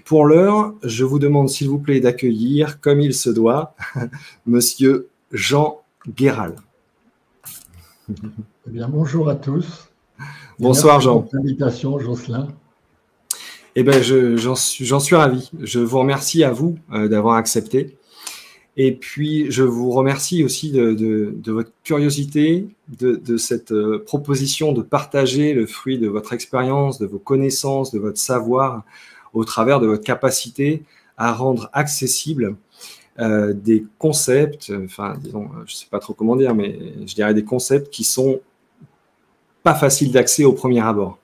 Pour l'heure, je vous demande s'il vous plaît d'accueillir, comme il se doit, Monsieur Jean Guéral. Eh bien, bonjour à tous. Bonsoir Jean. Merci pour l'invitation, Jocelyn. Eh bien, j'en suis ravi. Je vous remercie à vous d'avoir accepté. Et puis, je vous remercie aussi de votre curiosité, de cette proposition de partager le fruit de votre expérience, de vos connaissances, de votre savoir, au travers de votre capacité à rendre accessible des concepts, enfin, disons, je ne sais pas trop comment dire, mais je dirais des concepts qui sont pas faciles d'accès au premier abord.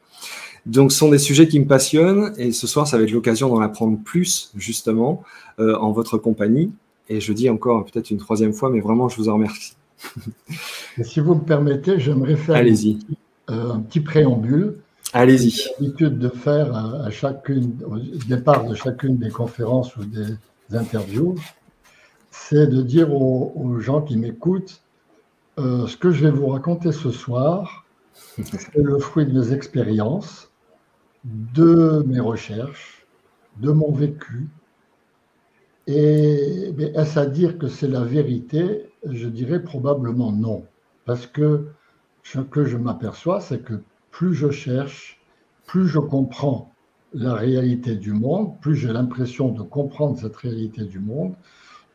Donc, ce sont des sujets qui me passionnent et ce soir, ça va être l'occasion d'en apprendre plus, justement, en votre compagnie. Et je dis encore peut-être une troisième fois, mais vraiment, je vous en remercie. Et si vous me permettez, j'aimerais faire un petit préambule. Allez-y. J'ai l'habitude de faire au départ de chacune des conférences ou des interviews, c'est de dire aux gens qui m'écoutent, ce que je vais vous raconter ce soir, c'est le fruit de mes expériences, de mes recherches, de mon vécu. Et est-ce à dire que c'est la vérité? Je dirais probablement non. Parce que ce que je m'aperçois, c'est que plus je cherche, plus je comprends la réalité du monde, plus j'ai l'impression de comprendre cette réalité du monde,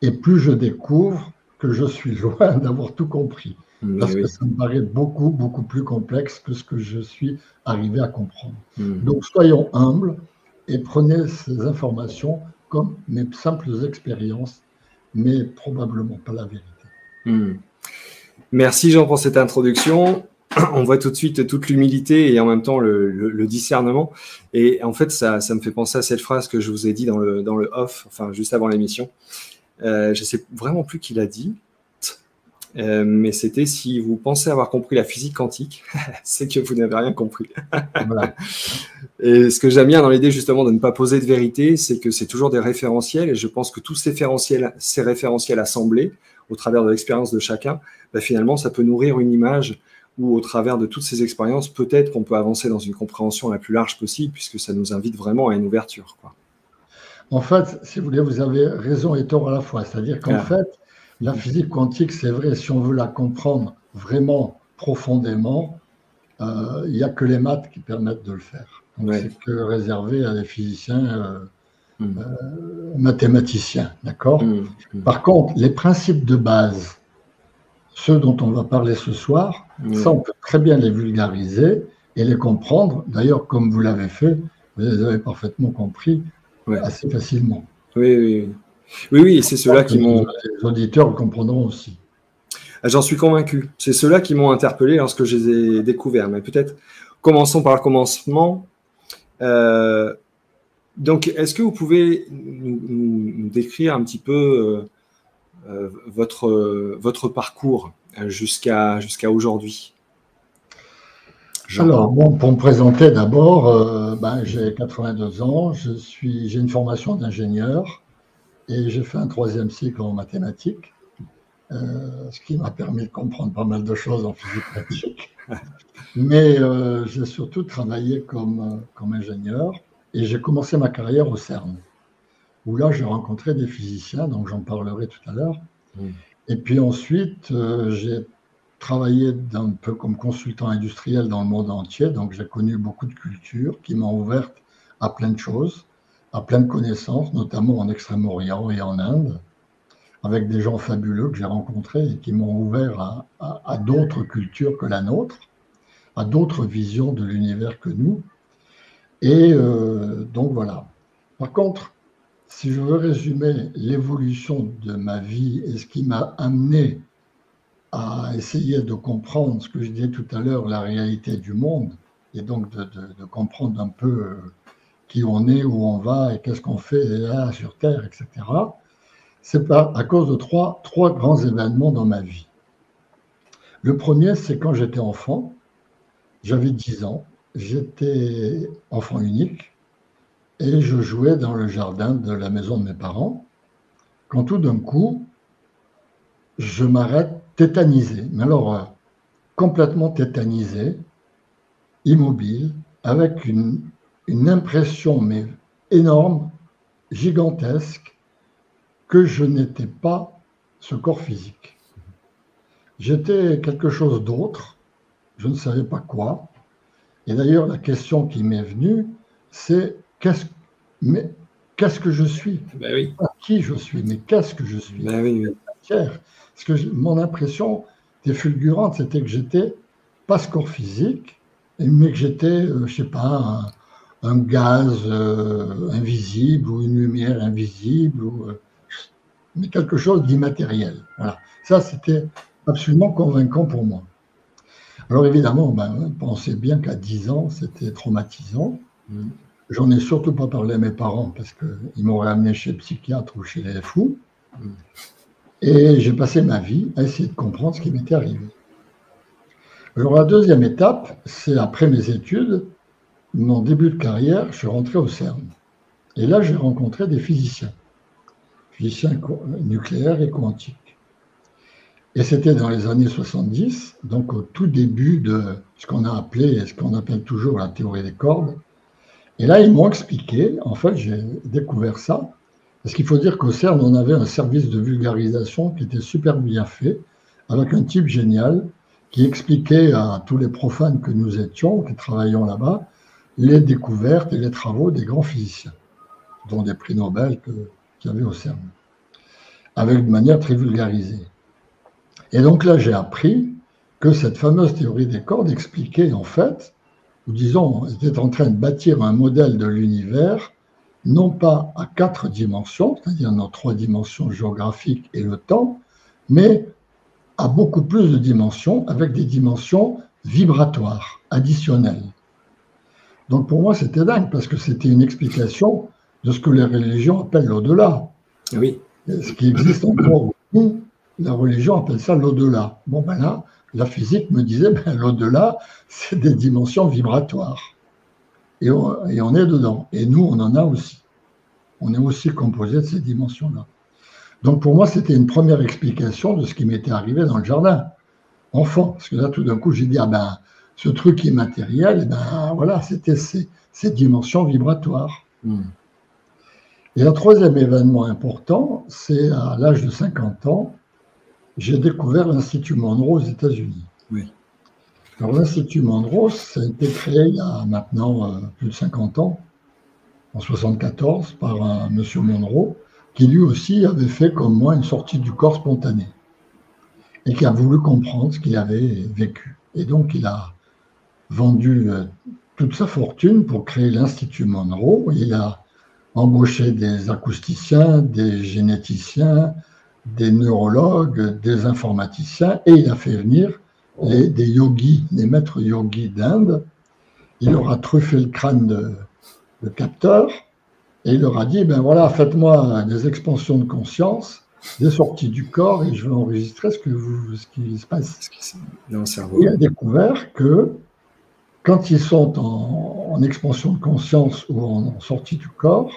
et plus je découvre que je suis loin d'avoir tout compris. Parce que ça me paraît beaucoup, beaucoup plus complexe que ce que je suis arrivé à comprendre. Donc soyons humbles et prenez ces informations comme mes simples expériences, mais probablement pas la vérité. Merci Jean pour cette introduction. On voit tout de suite toute l'humilité et en même temps le discernement. Et en fait, ça me fait penser à cette phrase que je vous ai dit dans le off, enfin juste avant l'émission. Je ne sais vraiment plus qui l'a dit, mais c'était: si vous pensez avoir compris la physique quantique, c'est que vous n'avez rien compris. Voilà. Et ce que j'aime bien dans l'idée justement de ne pas poser de vérité, c'est que c'est toujours des référentiels, et je pense que tous ces référentiels assemblés au travers de l'expérience de chacun, finalement ça peut nourrir une image où au travers de toutes ces expériences, peut-être qu'on peut avancer dans une compréhension la plus large possible, puisque ça nous invite vraiment à une ouverture, quoi. En fait, si vous voulez, vous avez raison et tort à la fois. C'est-à-dire qu'en fait, la physique quantique, c'est vrai, si on veut la comprendre vraiment profondément, il n'y a que les maths qui permettent de le faire. C'est que réservé à des physiciens mathématiciens, d'accord? Par contre, les principes de base, ceux dont on va parler ce soir, ça, on peut très bien les vulgariser et les comprendre. D'ailleurs, comme vous l'avez fait, vous les avez parfaitement compris assez facilement. Oui, et c'est ceux-là qui m'ont... Les auditeurs le comprendront aussi. J'en suis convaincu. C'est ceux-là qui m'ont interpellé lorsque je les ai découverts. Mais peut-être, commençons par le commencement. Donc, est-ce que vous pouvez nous décrire un petit peu votre parcours jusqu'à aujourd'hui? Alors, bon, pour me présenter d'abord, j'ai 82 ans, j'ai une formation d'ingénieur et j'ai fait un 3e cycle en mathématiques, ce qui m'a permis de comprendre pas mal de choses en physique pratique. Mais j'ai surtout travaillé comme ingénieur et j'ai commencé ma carrière au CERN, où là j'ai rencontré des physiciens, donc j'en parlerai tout à l'heure. Et puis ensuite, j'ai travaillé un peu comme consultant industriel dans le monde entier, donc j'ai connu beaucoup de cultures qui m'ont ouvert à plein de choses, à plein de connaissances, notamment en Extrême-Orient et en Inde, avec des gens fabuleux que j'ai rencontrés et qui m'ont ouvert à d'autres cultures que la nôtre, à d'autres visions de l'univers que nous. Et donc voilà. Par contre, si je veux résumer l'évolution de ma vie et ce qui m'a amené à essayer de comprendre ce que je disais tout à l'heure, la réalité du monde, et donc de comprendre un peu qui on est, où on va et qu'est-ce qu'on fait là sur Terre, etc. C'est à cause de trois grands événements dans ma vie. Le premier, c'est quand j'étais enfant, j'avais 10 ans, j'étais enfant unique et je jouais dans le jardin de la maison de mes parents, quand tout d'un coup, je m'arrête tétanisé, mais alors complètement tétanisé, immobile, avec une impression mais énorme gigantesque que je n'étais pas ce corps physique. J'étais quelque chose d'autre, je ne savais pas quoi. Et d'ailleurs, la question qui m'est venue, c'est qu'est-ce que je suis? Ben oui. Pas qui je suis, mais qu'est-ce que je suis? Ben oui, oui. Parce que mon impression était fulgurante, c'était que j'étais pas ce corps physique, mais que j'étais, je sais pas, un gaz invisible ou une lumière invisible, mais quelque chose d'immatériel. Voilà. Ça, c'était absolument convaincant pour moi. Alors évidemment, pensez bien qu'à 10 ans, c'était traumatisant. J'en ai surtout pas parlé à mes parents parce qu'ils m'auraient amené chez le psychiatre ou chez les fous. Et j'ai passé ma vie à essayer de comprendre ce qui m'était arrivé. Alors la deuxième étape, c'est après mes études, mon début de carrière, je suis rentré au CERN. Et là, j'ai rencontré des physiciens nucléaires et quantiques. Et c'était dans les années 70, donc au tout début de ce qu'on a appelé et ce qu'on appelle toujours la théorie des cordes. Et là, ils m'ont expliqué, en fait, j'ai découvert ça, parce qu'il faut dire qu'au CERN, on avait un service de vulgarisation qui était super bien fait, avec un type génial qui expliquait à tous les profanes que nous étions, qui travaillions là-bas, les découvertes et les travaux des grands physiciens, dont des prix Nobel qu'il y avait au CERN, avec de manière très vulgarisée. Et donc là, j'ai appris que cette fameuse théorie des cordes expliquait en fait, ou disons, était en train de bâtir un modèle de l'univers, non pas à 4 dimensions, c'est-à-dire nos 3 dimensions géographiques et le temps, mais à beaucoup plus de dimensions, avec des dimensions vibratoires, additionnelles. Donc pour moi, c'était dingue, parce que c'était une explication de ce que les religions appellent l'au-delà. Oui. Ce qui existe encore beaucoup, la religion appelle ça l'au-delà. Bon, ben là, la physique me disait, l'au-delà, c'est des dimensions vibratoires. Et on est dedans. Et nous, on en a aussi. On est aussi composé de ces dimensions-là. Donc pour moi, c'était une première explication de ce qui m'était arrivé dans le jardin, enfant. Parce que là, tout d'un coup, j'ai dit, ce truc immatériel, voilà, c'était ces dimensions vibratoires. Et un troisième événement important, c'est à l'âge de 50 ans, j'ai découvert l'Institut Monroe aux États-Unis. Oui. Alors l'Institut Monroe, ça a été créé il y a maintenant plus de 50 ans, en 1974, par un monsieur Monroe, qui lui aussi avait fait comme moi une sortie du corps spontanée et qui a voulu comprendre ce qu'il avait vécu. Et donc il a vendu toute sa fortune pour créer l'Institut Monroe. Il a embauché des acousticiens, des généticiens, des neurologues, des informaticiens, et il a fait venir des yogis, des maîtres yogis d'Inde. Il leur a truffé le crâne de capteurs, et il leur a dit, voilà, faites-moi des expansions de conscience, des sorties du corps, et je vais enregistrer ce qui se passe. Dans le cerveau. Il a découvert que quand ils sont en expansion de conscience ou en sortie du corps,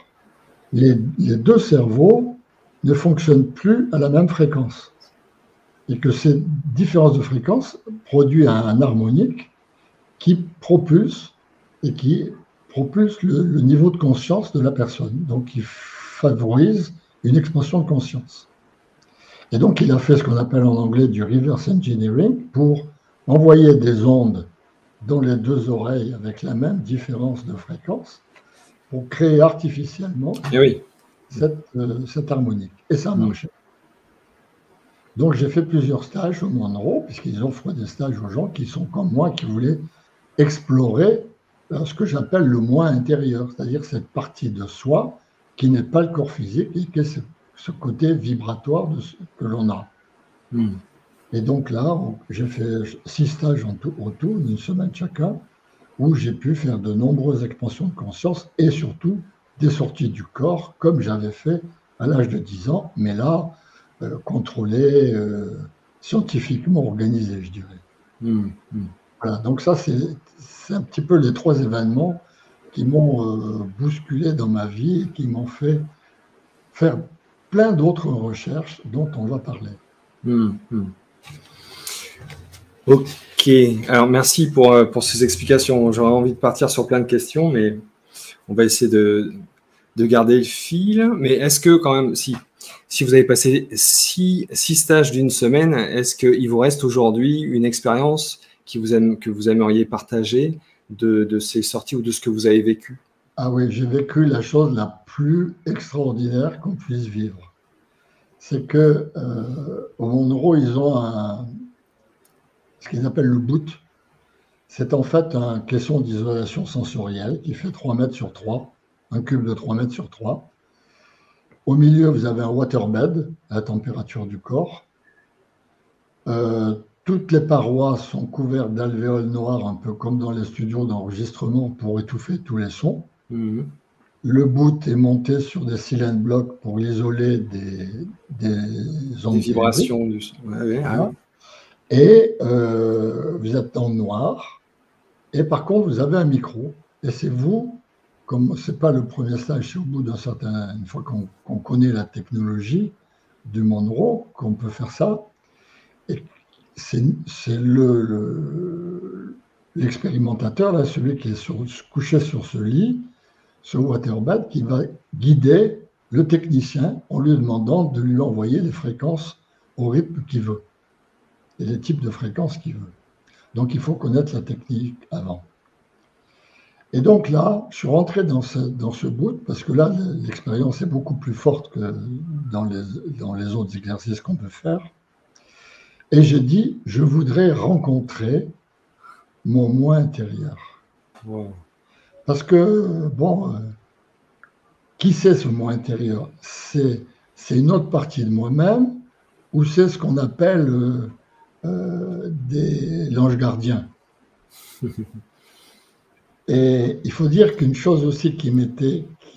les deux cerveaux ne fonctionnent plus à la même fréquence. Et que ces différences de fréquence produisent un harmonique qui propulse le niveau de conscience de la personne. Donc, qui favorise une expansion de conscience. Et donc, il a fait ce qu'on appelle en anglais du reverse engineering pour envoyer des ondes dans les deux oreilles avec la même différence de fréquence pour créer artificiellement cette harmonique. Et ça a marché. Donc, j'ai fait plusieurs stages au Monroe, puisqu'ils offrent des stages aux gens qui sont comme moi, qui voulaient explorer ce que j'appelle le moi intérieur, c'est-à-dire cette partie de soi qui n'est pas le corps physique et qui est ce côté vibratoire que l'on a. Et donc là, j'ai fait 6 stages au tout, d'une semaine chacun, où j'ai pu faire de nombreuses expansions de conscience et surtout des sorties du corps, comme j'avais fait à l'âge de 10 ans, mais là, contrôlé, scientifiquement organisé, je dirais. Voilà, donc ça, c'est un petit peu les 3 événements qui m'ont bousculé dans ma vie et qui m'ont fait faire plein d'autres recherches dont on va parler. Ok, alors merci pour ces explications. J'aurais envie de partir sur plein de questions, mais on va essayer de garder le fil. Mais est-ce que quand même, si vous avez passé six stages d'une semaine, est-ce qu'il vous reste aujourd'hui une expérience que vous aimeriez partager de ces sorties ou de ce que vous avez vécu? Ah oui, j'ai vécu la chose la plus extraordinaire qu'on puisse vivre. C'est que au Monro, ils ont ce qu'ils appellent le boot. C'est en fait un caisson d'isolation sensorielle qui fait 3 mètres sur 3, un cube de 3 mètres sur 3. Au milieu, vous avez un waterbed à la température du corps. Toutes les parois sont couvertes d'alvéoles noires, un peu comme dans les studios d'enregistrement pour étouffer tous les sons. Mmh. Le boot est monté sur des cylindres blocs pour isoler des ondes vibrations du... voilà. Et vous êtes dans le noir. Et par contre, vous avez un micro. Et c'est vous, comme ce n'est pas le premier stage, c'est au bout une fois qu'on connaît la technologie du Monro, qu'on peut faire ça. Et c'est l'expérimentateur, là, celui qui est couché sur ce lit, ce waterbed, qui va guider le technicien en lui demandant de lui envoyer les fréquences au rythme qu'il veut et les types de fréquences qu'il veut. Donc il faut connaître la technique avant. Et donc là, je suis rentré dans ce boot parce que là, l'expérience est beaucoup plus forte que dans les autres exercices qu'on peut faire. Et j'ai dit, je voudrais rencontrer mon moi intérieur. Wow. Parce que, bon, qui c'est ce moi intérieur? C'est une autre partie de moi-même ou c'est ce qu'on appelle l'ange gardien? Et il faut dire qu'une chose aussi qui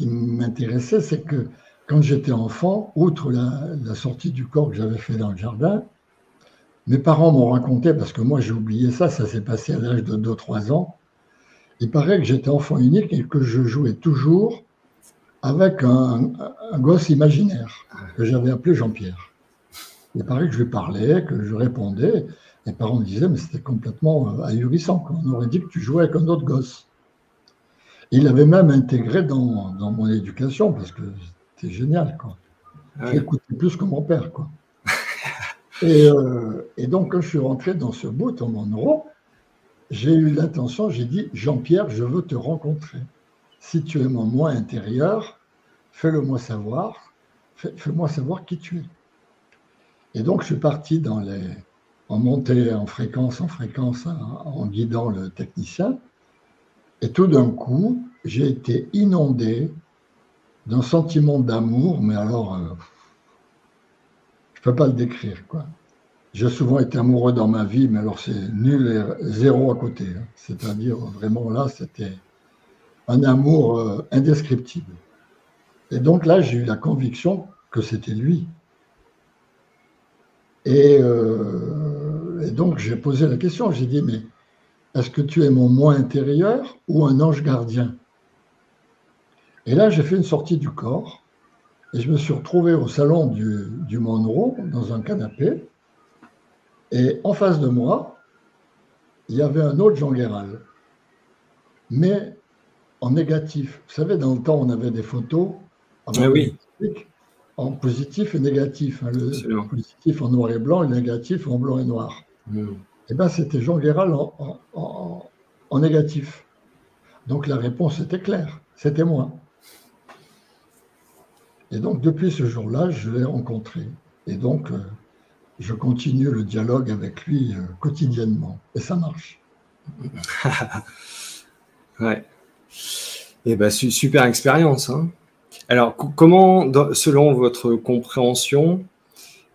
m'intéressait, c'est que quand j'étais enfant, outre la sortie du corps que j'avais fait dans le jardin, mes parents m'ont raconté, parce que moi j'ai oublié ça s'est passé à l'âge de 2-3 ans, il paraît que j'étais enfant unique et que je jouais toujours avec un gosse imaginaire que j'avais appelé Jean-Pierre. Il paraît que je lui parlais, que je répondais. Mes parents me disaient, mais c'était complètement ahurissant. On aurait dit que tu jouais avec un autre gosse. Il l'avait même intégré dans mon éducation parce que c'était génial, quoi. Ah je l'écoutais plus que mon père, quoi. Et donc, quand je suis rentré dans ce boot en Monro, j'ai eu l'intention, j'ai dit, Jean-Pierre, je veux te rencontrer. Si tu es mon moi intérieur, fais-le-moi savoir, fais-moi savoir qui tu es. Et donc, je suis parti en montée en fréquence, en guidant le technicien. Et tout d'un coup, j'ai été inondé d'un sentiment d'amour, mais alors, je ne peux pas le décrire, quoi. J'ai souvent été amoureux dans ma vie, mais alors c'est nul et zéro à côté. C'est-à-dire, vraiment là, c'était un amour indescriptible. Et donc là, j'ai eu la conviction que c'était lui. Et donc, j'ai posé la question, j'ai dit, mais est-ce que tu es mon moi intérieur ou un ange gardien? Et là, j'ai fait une sortie du corps et je me suis retrouvé au salon du Monro, dans un canapé. Et en face de moi, il y avait un autre Jean Guéral, mais en négatif. Vous savez, dans le temps, on avait des photos en positif et négatif. Le positif en noir et blanc, le négatif en blanc et noir. Et bien, c'était Jean Guéral en négatif. Donc, la réponse était claire. C'était moi. Et donc, depuis ce jour-là, je l'ai rencontré. Et donc, je continue le dialogue avec lui quotidiennement. Et ça marche. Ouais. Et ben, super expérience. Hein. Alors, comment, selon votre compréhension,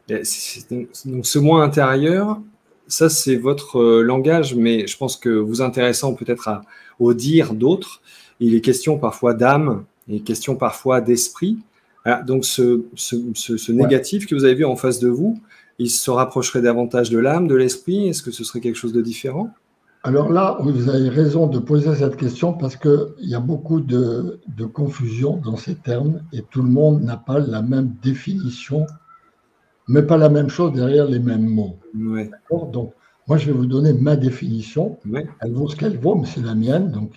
donc ce moi intérieur, ça c'est votre langage, mais je pense que vous intéressant peut-être au dire d'autres, il est question parfois d'âme, il est question parfois d'esprit. Donc ce négatif que vous avez vu en face de vous, il se rapprocherait davantage de l'âme, de l'esprit? Est-ce que ce serait quelque chose de différent? Alors là, vous avez raison de poser cette question parce qu'il y a beaucoup de confusion dans ces termes et tout le monde n'a pas la même définition, mais pas la même chose derrière les mêmes mots. Ouais. D'accord ? Donc, moi, je vais vous donner ma définition. Ouais. Elle vaut ce qu'elle vaut, mais c'est la mienne, donc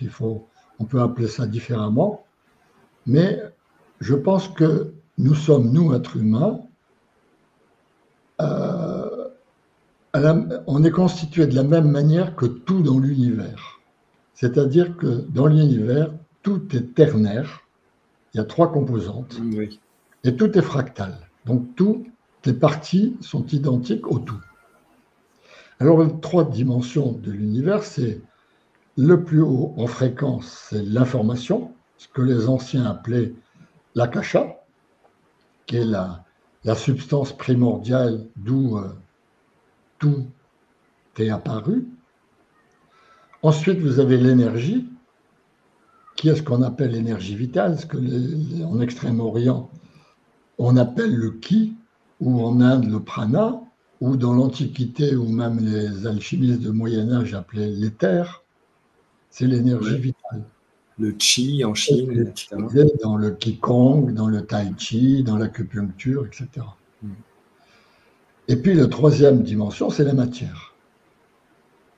on peut appeler ça différemment. Mais je pense que nous sommes, nous, êtres humains, on est constitué de la même manière que tout dans l'univers. C'est-à-dire que dans l'univers, tout est ternaire. Il y a 3 composantes. Oui. Et tout est fractal. Donc, toutes les parties sont identiques au tout. Alors, les 3 dimensions de l'univers, c'est le plus haut en fréquence, c'est l'information, ce que les anciens appelaient l'akasha, qui est la substance primordiale d'où tout est apparu. Ensuite, vous avez l'énergie, qui est ce qu'on appelle l'énergie vitale, ce que en Extrême-Orient, on appelle le ki, ou en Inde le prana, ou dans l'Antiquité, ou même les alchimistes du Moyen-Âge appelaient l'éther, c'est l'énergie vitale. Le chi en Chine, etc. Dans le Qigong, dans le Tai Chi, dans l'acupuncture, etc. Et puis, la 3e dimension, c'est la matière.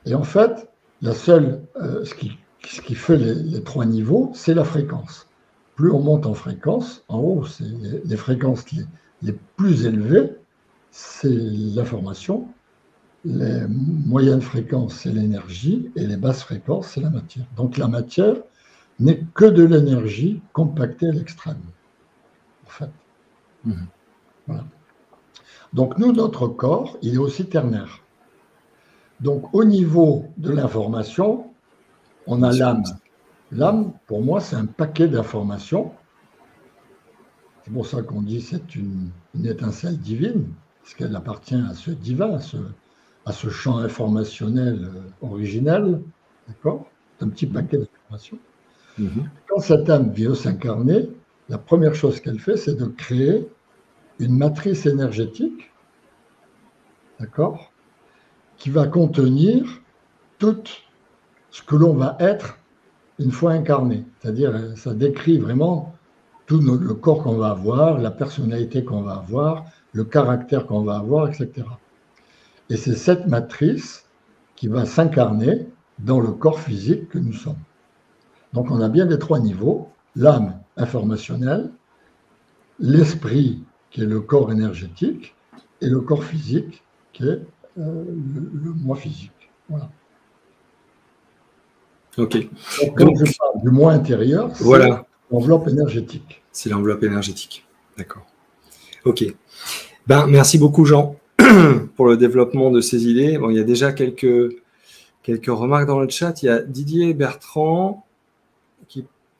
Et en fait, ce qui fait les 3 niveaux, c'est la fréquence. Plus on monte en fréquence, en haut, c'est les fréquences les plus élevées, c'est l'information. Les moyennes fréquences, c'est l'énergie, et les basses fréquences, c'est la matière. Donc la matière n'est que de l'énergie compactée à l'extrême, en fait. Voilà. Donc nous, notre corps, il est aussi ternaire. Donc au niveau de l'information, on a l'âme. L'âme, pour moi, c'est un paquet d'informations. C'est pour ça qu'on dit que c'est une étincelle divine, parce qu'elle appartient à ce divin, à ce champ informationnel originel. D'accord? C'est un petit paquet d'informations. Quand cette âme vient s'incarner, la première chose qu'elle fait, c'est de créer une matrice énergétique, d'accord, qui va contenir tout ce que l'on va être une fois incarné. C'est-à-dire, ça décrit vraiment tout le corps qu'on va avoir, la personnalité qu'on va avoir, le caractère qu'on va avoir, etc. Et c'est cette matrice qui va s'incarner dans le corps physique que nous sommes. Donc on a bien les 3 niveaux, l'âme informationnelle, l'esprit qui est le corps énergétique et le corps physique qui est le moi physique. Voilà. Ok. Donc, quand je parle du moi intérieur, c'est voilà. l'enveloppe énergétique. C'est l'enveloppe énergétique. D'accord. Ok. Ben, merci beaucoup, Jean, pour le développement de ces idées. Bon, il y a déjà quelques remarques dans le chat. Il y a Didier Bertrand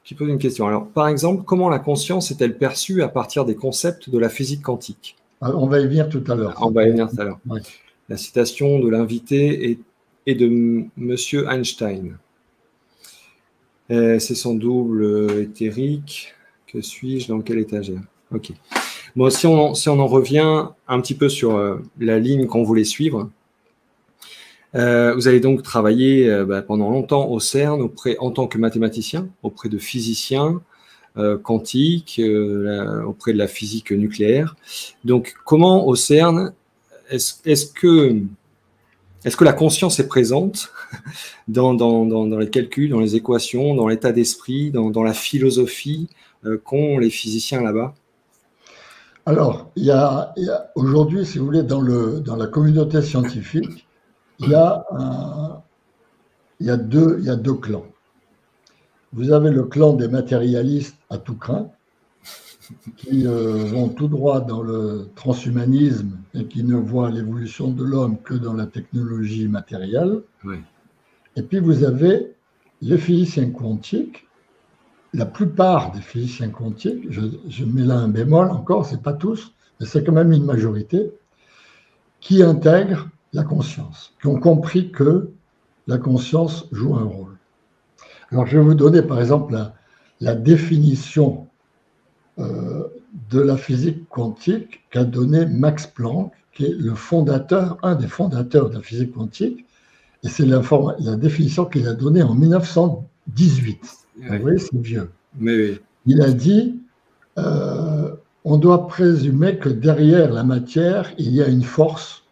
qui pose une question. Alors, par exemple, comment la conscience est-elle perçue à partir des concepts de la physique quantique? On va y venir tout à l'heure. On va y venir tout à l'heure. Ouais. La citation de l'invité est de Monsieur Einstein. C'est son double éthérique. Que suis-je? Dans quelle étagère? Ok. Bon, si on en revient un petit peu sur la ligne qu'on voulait suivre, vous avez donc travaillé pendant longtemps au CERN en tant que mathématicien, auprès de physiciens quantiques, auprès de la physique nucléaire. Donc, comment au CERN est-ce que la conscience est présente dans les calculs, dans les équations, dans l'état d'esprit, dans la philosophie qu'ont les physiciens là-bas? Alors, il y a aujourd'hui, si vous voulez, dans la communauté scientifique, il y a deux clans. Vous avez le clan des matérialistes à tout craint, qui vont tout droit dans le transhumanisme et qui ne voient l'évolution de l'homme que dans la technologie matérielle. Oui. Et puis vous avez les physiciens quantiques. La plupart des physiciens quantiques, je mets là un bémol encore, c'est pas tous, mais c'est quand même une majorité, qui intègrent la conscience, qui ont compris que la conscience joue un rôle. Alors je vais vous donner par exemple la définition de la physique quantique qu'a donné Max Planck, qui est un des fondateurs de la physique quantique, et c'est la définition qu'il a donnée en 1918. Oui. Vous voyez, c'est vieux. Mais oui. Il a dit on doit présumer que derrière la matière, il y a une force,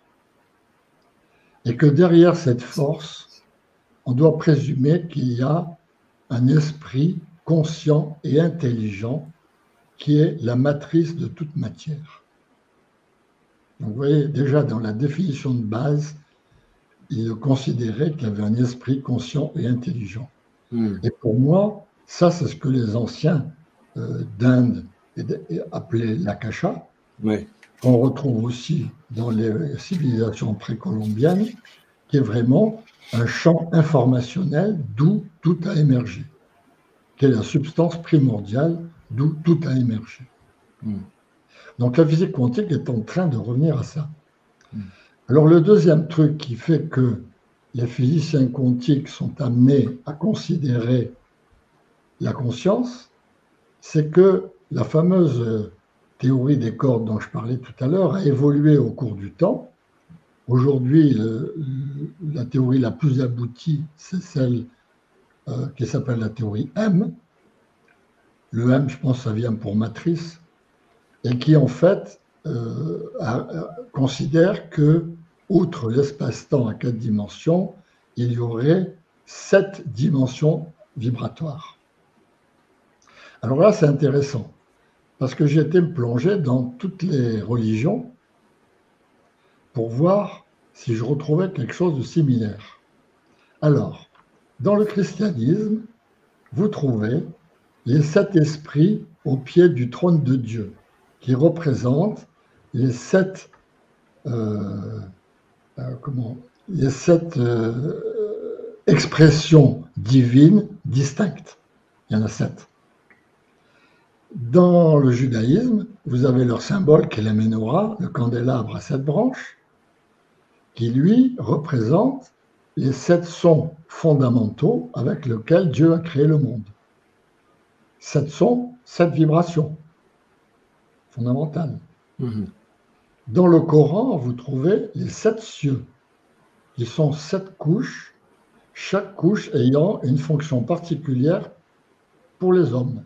et que derrière cette force, on doit présumer qu'il y a un esprit conscient et intelligent qui est la matrice de toute matière. Donc vous voyez, déjà dans la définition de base, il considérait qu'il y avait un esprit conscient et intelligent. Et pour moi, ça, c'est ce que les anciens d'Inde appelaient l'akasha, qu'on retrouve aussi dans les civilisations précolombiennes, qui est vraiment un champ informationnel d'où tout a émergé, qui est la substance primordiale d'où tout a émergé. Donc la physique quantique est en train de revenir à ça. Alors le deuxième truc qui fait que les physiciens quantiques sont amenés à considérer la conscience, c'est que la fameuse théorie des cordes dont je parlais tout à l'heure a évolué au cours du temps. Aujourd'hui, la théorie la plus aboutie, c'est celle qui s'appelle la théorie M. Le M, je pense, ça vient pour matrice, et qui en fait considère que, outre l'espace-temps à 4 dimensions, il y aurait 7 dimensions vibratoires. Alors là, c'est intéressant, parce que j'ai été me plonger dans toutes les religions pour voir si je retrouvais quelque chose de similaire. Alors, dans le christianisme, vous trouvez les 7 esprits au pied du trône de Dieu, qui représentent les 7 expressions divines distinctes. Il y en a 7. Dans le judaïsme, vous avez leur symbole qui est la menorah, le candélabre à 7 branches, qui lui représente les 7 sons fondamentaux avec lesquels Dieu a créé le monde. 7 sons, 7 vibrations fondamentales. Dans le Coran, vous trouvez les 7 cieux, qui sont 7 couches, chaque couche ayant une fonction particulière pour les hommes.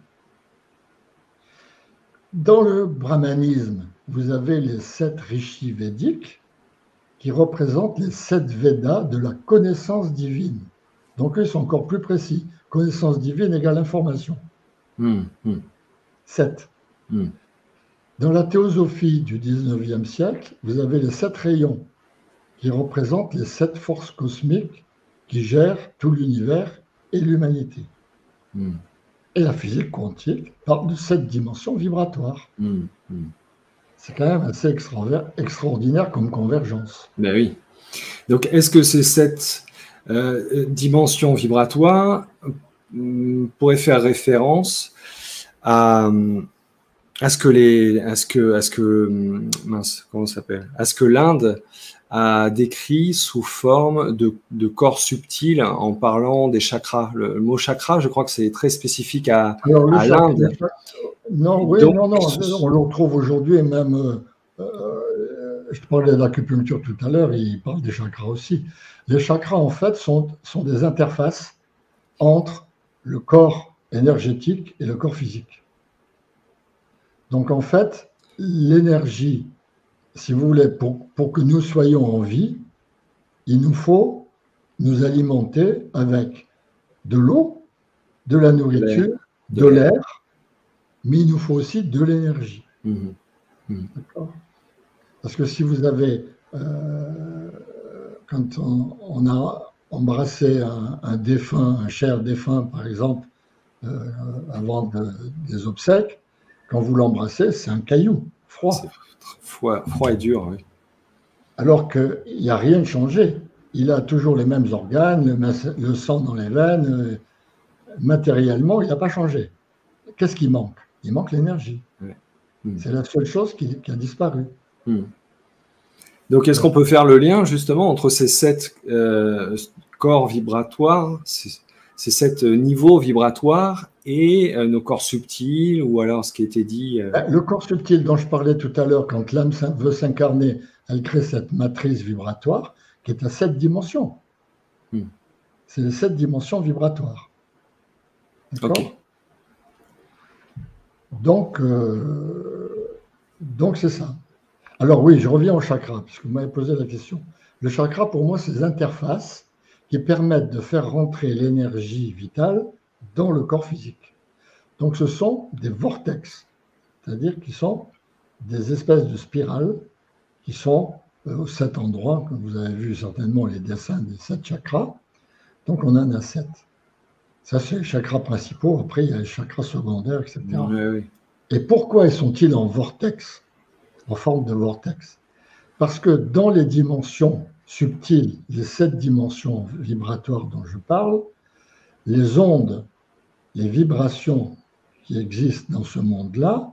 Dans le brahmanisme, vous avez les 7 rishis védiques, qui représentent les 7 Védas de la connaissance divine. Donc, ils sont encore plus précis. Connaissance divine égale information. 7. Dans la théosophie du 19e siècle, vous avez les 7 rayons, qui représentent les 7 forces cosmiques qui gèrent tout l'univers et l'humanité. Et la physique quantique parle de 7 dimensions vibratoires. C'est quand même assez extraordinaire comme convergence. Ben oui. Donc, est-ce que ces 7 dimensions vibratoires pourraient faire référence à ce que l'Inde a décrit sous forme de corps subtils en parlant des chakras. Le mot chakra, je crois que c'est très spécifique à l'Inde. Non, oui, donc, non, on le retrouve aujourd'hui, et même, je parlais d'acupuncture tout à l'heure, il parle des chakras aussi. Les chakras, en fait, sont des interfaces entre le corps énergétique et le corps physique. Donc, en fait, l'énergie, si vous voulez, pour que nous soyons en vie, il nous faut nous alimenter avec de l'eau, de la nourriture, de l'air, mais il nous faut aussi de l'énergie. D'accord ? Parce que si vous avez, quand on a embrassé un défunt, un cher défunt, par exemple, avant des obsèques, quand vous l'embrassez, c'est un caillou, froid. Froid et dur, oui. Alors qu'il n'y a rien de changé. Il a toujours les mêmes organes, le sang dans les veines. Matériellement, il n'a pas changé. Qu'est-ce qui manque ? Il manque l'énergie. C'est la seule chose qui a disparu. Donc, est-ce qu'on peut faire le lien, justement, entre ces 7 corps vibratoires, ces 7 niveaux vibratoires et nos corps subtils, ou alors ce qui était dit... Le corps subtil dont je parlais tout à l'heure, quand l'âme veut s'incarner, elle crée cette matrice vibratoire qui est à 7 dimensions. C'est les 7 dimensions vibratoires. D'accord ? Okay. Donc, c'est ça. Alors oui, je reviens au chakra, puisque vous m'avez posé la question. Le chakra, pour moi, c'est des interfaces qui permettent de faire rentrer l'énergie vitale dans le corps physique. Donc, ce sont des vortex. c'est-à-dire qu'ils sont des espèces de spirales qui sont aux 7 endroits, comme vous avez vu certainement les dessins des 7 chakras. Donc on en a 7. Ça, c'est les chakras principaux. Après, il y a les chakras secondaires, etc. Oui. Et pourquoi sont-ils en vortex, en forme de vortex? Parce que dans les dimensions subtiles, les 7 dimensions vibratoires dont je parle, les ondes, les vibrations qui existent dans ce monde-là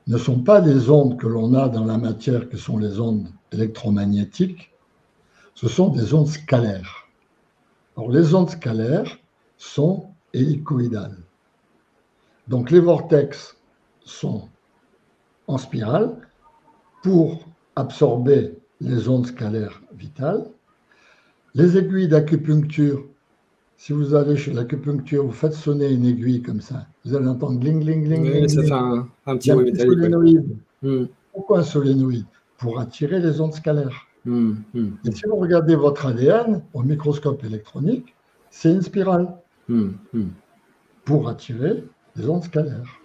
ne sont pas des ondes que l'on a dans la matière, que sont les ondes électromagnétiques, ce sont des ondes scalaires. Alors, les ondes scalaires sont hélicoïdales. Donc, les vortex sont en spirale pour absorber les ondes scalaires vitales. Les aiguilles d'acupuncture, si vous allez chez l'acupuncture, vous faites sonner une aiguille comme ça, vous allez entendre gling, gling, gling, Oui, gling. ça gling. fait un petit bruit métallique. Solénoïde. Pourquoi un solénoïde? Pour attirer les ondes scalaires. Et si vous regardez votre ADN au microscope électronique, c'est une spirale pour attirer les ondes scalaires.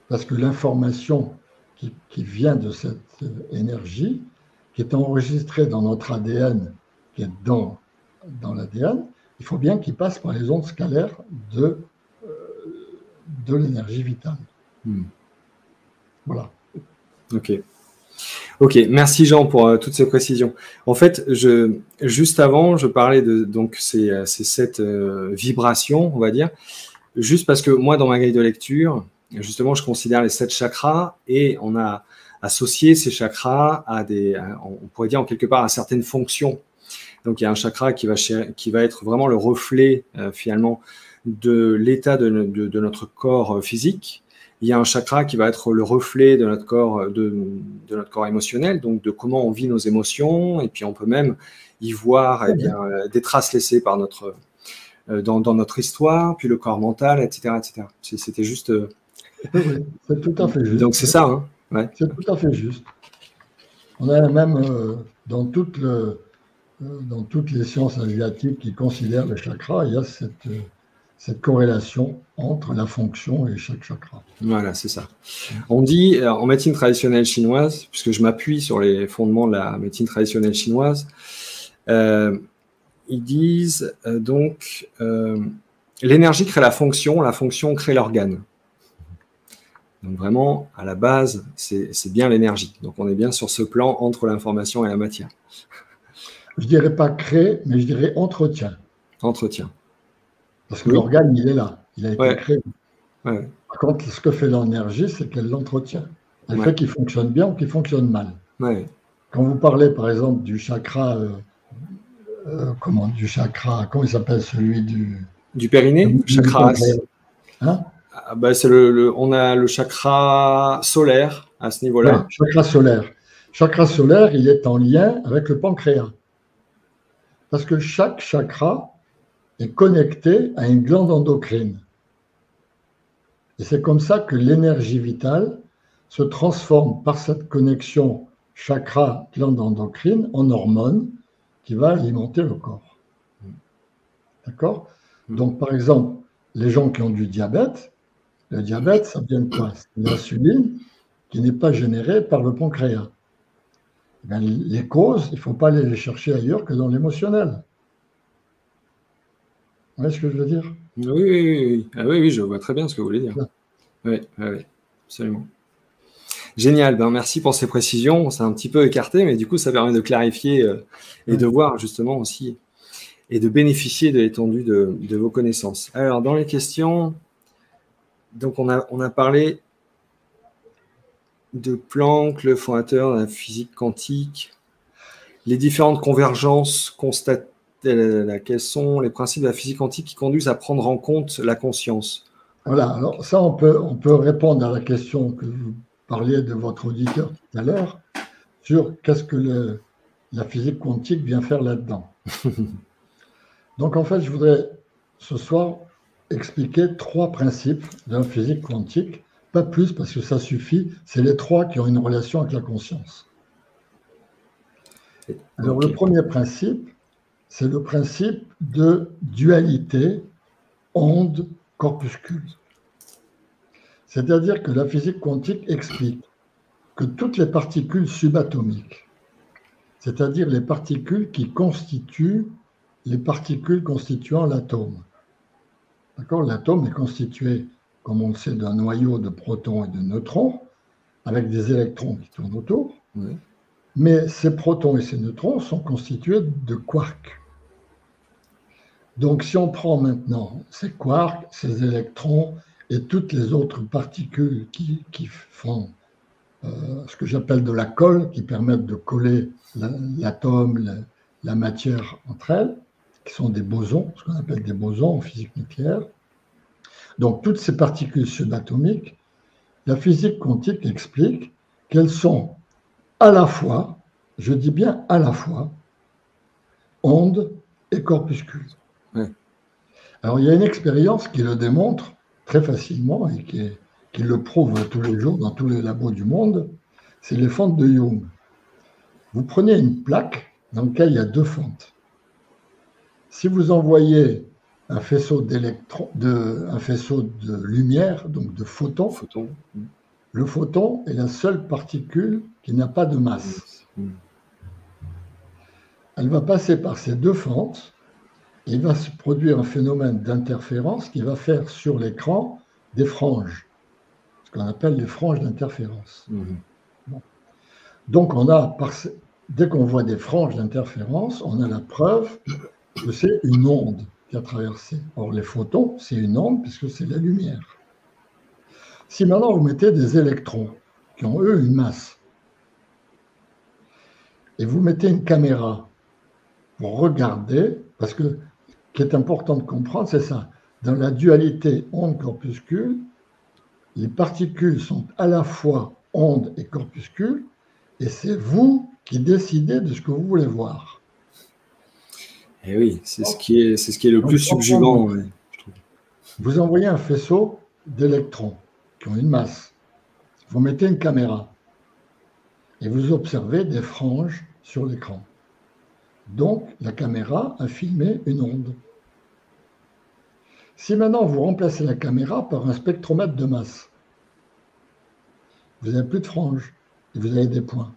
Parce que l'information qui vient de cette énergie, qui est enregistrée dans notre ADN, qui est dans l'ADN, il faut bien qu'il passe par les ondes scalaires de l'énergie vitale. Voilà. Ok, merci Jean pour toutes ces précisions. En fait, juste avant, je parlais de donc ces 7 vibrations, on va dire, juste parce que moi, dans ma grille de lecture, justement, je considère les 7 chakras et on a associé ces chakras on pourrait dire en quelque part à certaines fonctions. Donc, il y a un chakra qui va être vraiment le reflet finalement de l'état de notre corps physique. Il y a un chakra qui va être le reflet de notre corps, de notre corps émotionnel, donc de comment on vit nos émotions. Et puis, on peut même y voir des traces laissées par dans notre histoire, puis le corps mental, etc. etc. C'était juste... Oui, c'est tout à fait juste. Donc, c'est ça. Hein, ouais. C'est tout à fait juste. On a même dans toutes les sciences asiatiques qui considèrent les chakras, il y a cette corrélation entre la fonction et chaque chakra. Voilà, c'est ça. On dit en médecine traditionnelle chinoise, puisque je m'appuie sur les fondements de la médecine traditionnelle chinoise, ils disent donc l'énergie crée la fonction crée l'organe. Donc vraiment, à la base, c'est bien l'énergie. Donc on est bien sur ce plan entre l'information et la matière. Je ne dirais pas créer, mais je dirais entretien. Entretien. Parce que l'organe, il est là. Il a été créé. Ouais. Par contre, ce que fait l'énergie, c'est qu'elle l'entretient. Elle fait qu'il fonctionne bien ou qu'il fonctionne mal. Ouais. Quand vous parlez, par exemple, du chakra, comment il s'appelle celui du périnée, chakra. Hein? On a le chakra solaire à ce niveau-là. Ouais, chakra solaire. Chakra solaire, il est en lien avec le pancréas. Parce que chaque chakra est connecté à une glande endocrine. Et c'est comme ça que l'énergie vitale se transforme par cette connexion chakra-glande endocrine en hormones qui va alimenter le corps. D'accord? Donc, par exemple, les gens qui ont du diabète, le diabète, ça vient de quoi? C'est l'insuline qui n'est pas générée par le pancréas. Ben, les causes, il ne faut pas aller les chercher ailleurs que dans l'émotionnel. Vous voyez ce que je veux dire? Oui. Ah oui, je vois très bien ce que vous voulez dire. Oui, absolument. Génial, merci pour ces précisions. C'est un petit peu écarté, mais du coup, ça permet de clarifier et de voir justement aussi et de bénéficier de l'étendue de vos connaissances. Alors, dans les questions, donc on a parlé de Planck, le fondateur de la physique quantique, les différentes convergences constatées, quels sont les principes de la physique quantique qui conduisent à prendre en compte la conscience? Voilà, alors ça, on peut répondre à la question que vous parliez de votre auditeur tout à l'heure sur qu'est-ce que la physique quantique vient faire là-dedans. Donc, en fait, je voudrais ce soir expliquer 3 principes de la physique quantique, pas plus parce que ça suffit, c'est les 3 qui ont une relation avec la conscience. Alors, le premier principe, c'est le principe de dualité onde-corpuscule. C'est-à-dire que la physique quantique explique que toutes les particules subatomiques, c'est-à-dire les particules qui constituent les particules constituant l'atome. D'accord? L'atome est constitué, comme on le sait, d'un noyau de protons et de neutrons, avec des électrons qui tournent autour. Oui. Mais ces protons et ces neutrons sont constitués de quarks. Donc, si on prend maintenant ces quarks, ces électrons et toutes les autres particules qui font ce que j'appelle de la colle, qui permettent de coller l'atome, la matière entre elles, qui sont des bosons, ce qu'on appelle des bosons en physique nucléaire. Donc, toutes ces particules subatomiques, la physique quantique explique qu'elles sont à la fois, je dis bien à la fois, ondes et corpuscules. Ouais. Alors, il y a une expérience qui le démontre très facilement et qui le prouve tous les jours dans tous les labos du monde, c'est les fentes de Young. Vous prenez une plaque dans laquelle il y a deux fentes. Si vous envoyez un faisceau un faisceau de lumière, donc de photons, le photon est la seule particule qui n'a pas de masse. Elle va passer par ces deux fentes et il va se produire un phénomène d'interférence qui va faire sur l'écran des franges, ce qu'on appelle les franges d'interférence. Bon. Donc, dès qu'on voit des franges d'interférence, on a la preuve que c'est une onde qui a traversé. Or, les photons, c'est une onde puisque c'est la lumière. Si maintenant vous mettez des électrons qui ont, eux, une masse, et vous mettez une caméra pour regarder, parce que ce qui est important de comprendre, c'est ça. Dans la dualité onde-corpuscule, les particules sont à la fois ondes et corpuscules, et c'est vous qui décidez de ce que vous voulez voir. Et oui, c'est ce qui est le plus subjugant. Ouais, je trouve. Vous envoyez un faisceau d'électrons qui ont une masse. Vous mettez une caméra et vous observez des franges sur l'écran. Donc, la caméra a filmé une onde. Si maintenant vous remplacez la caméra par un spectromètre de masse, vous n'avez plus de franges et vous avez des points.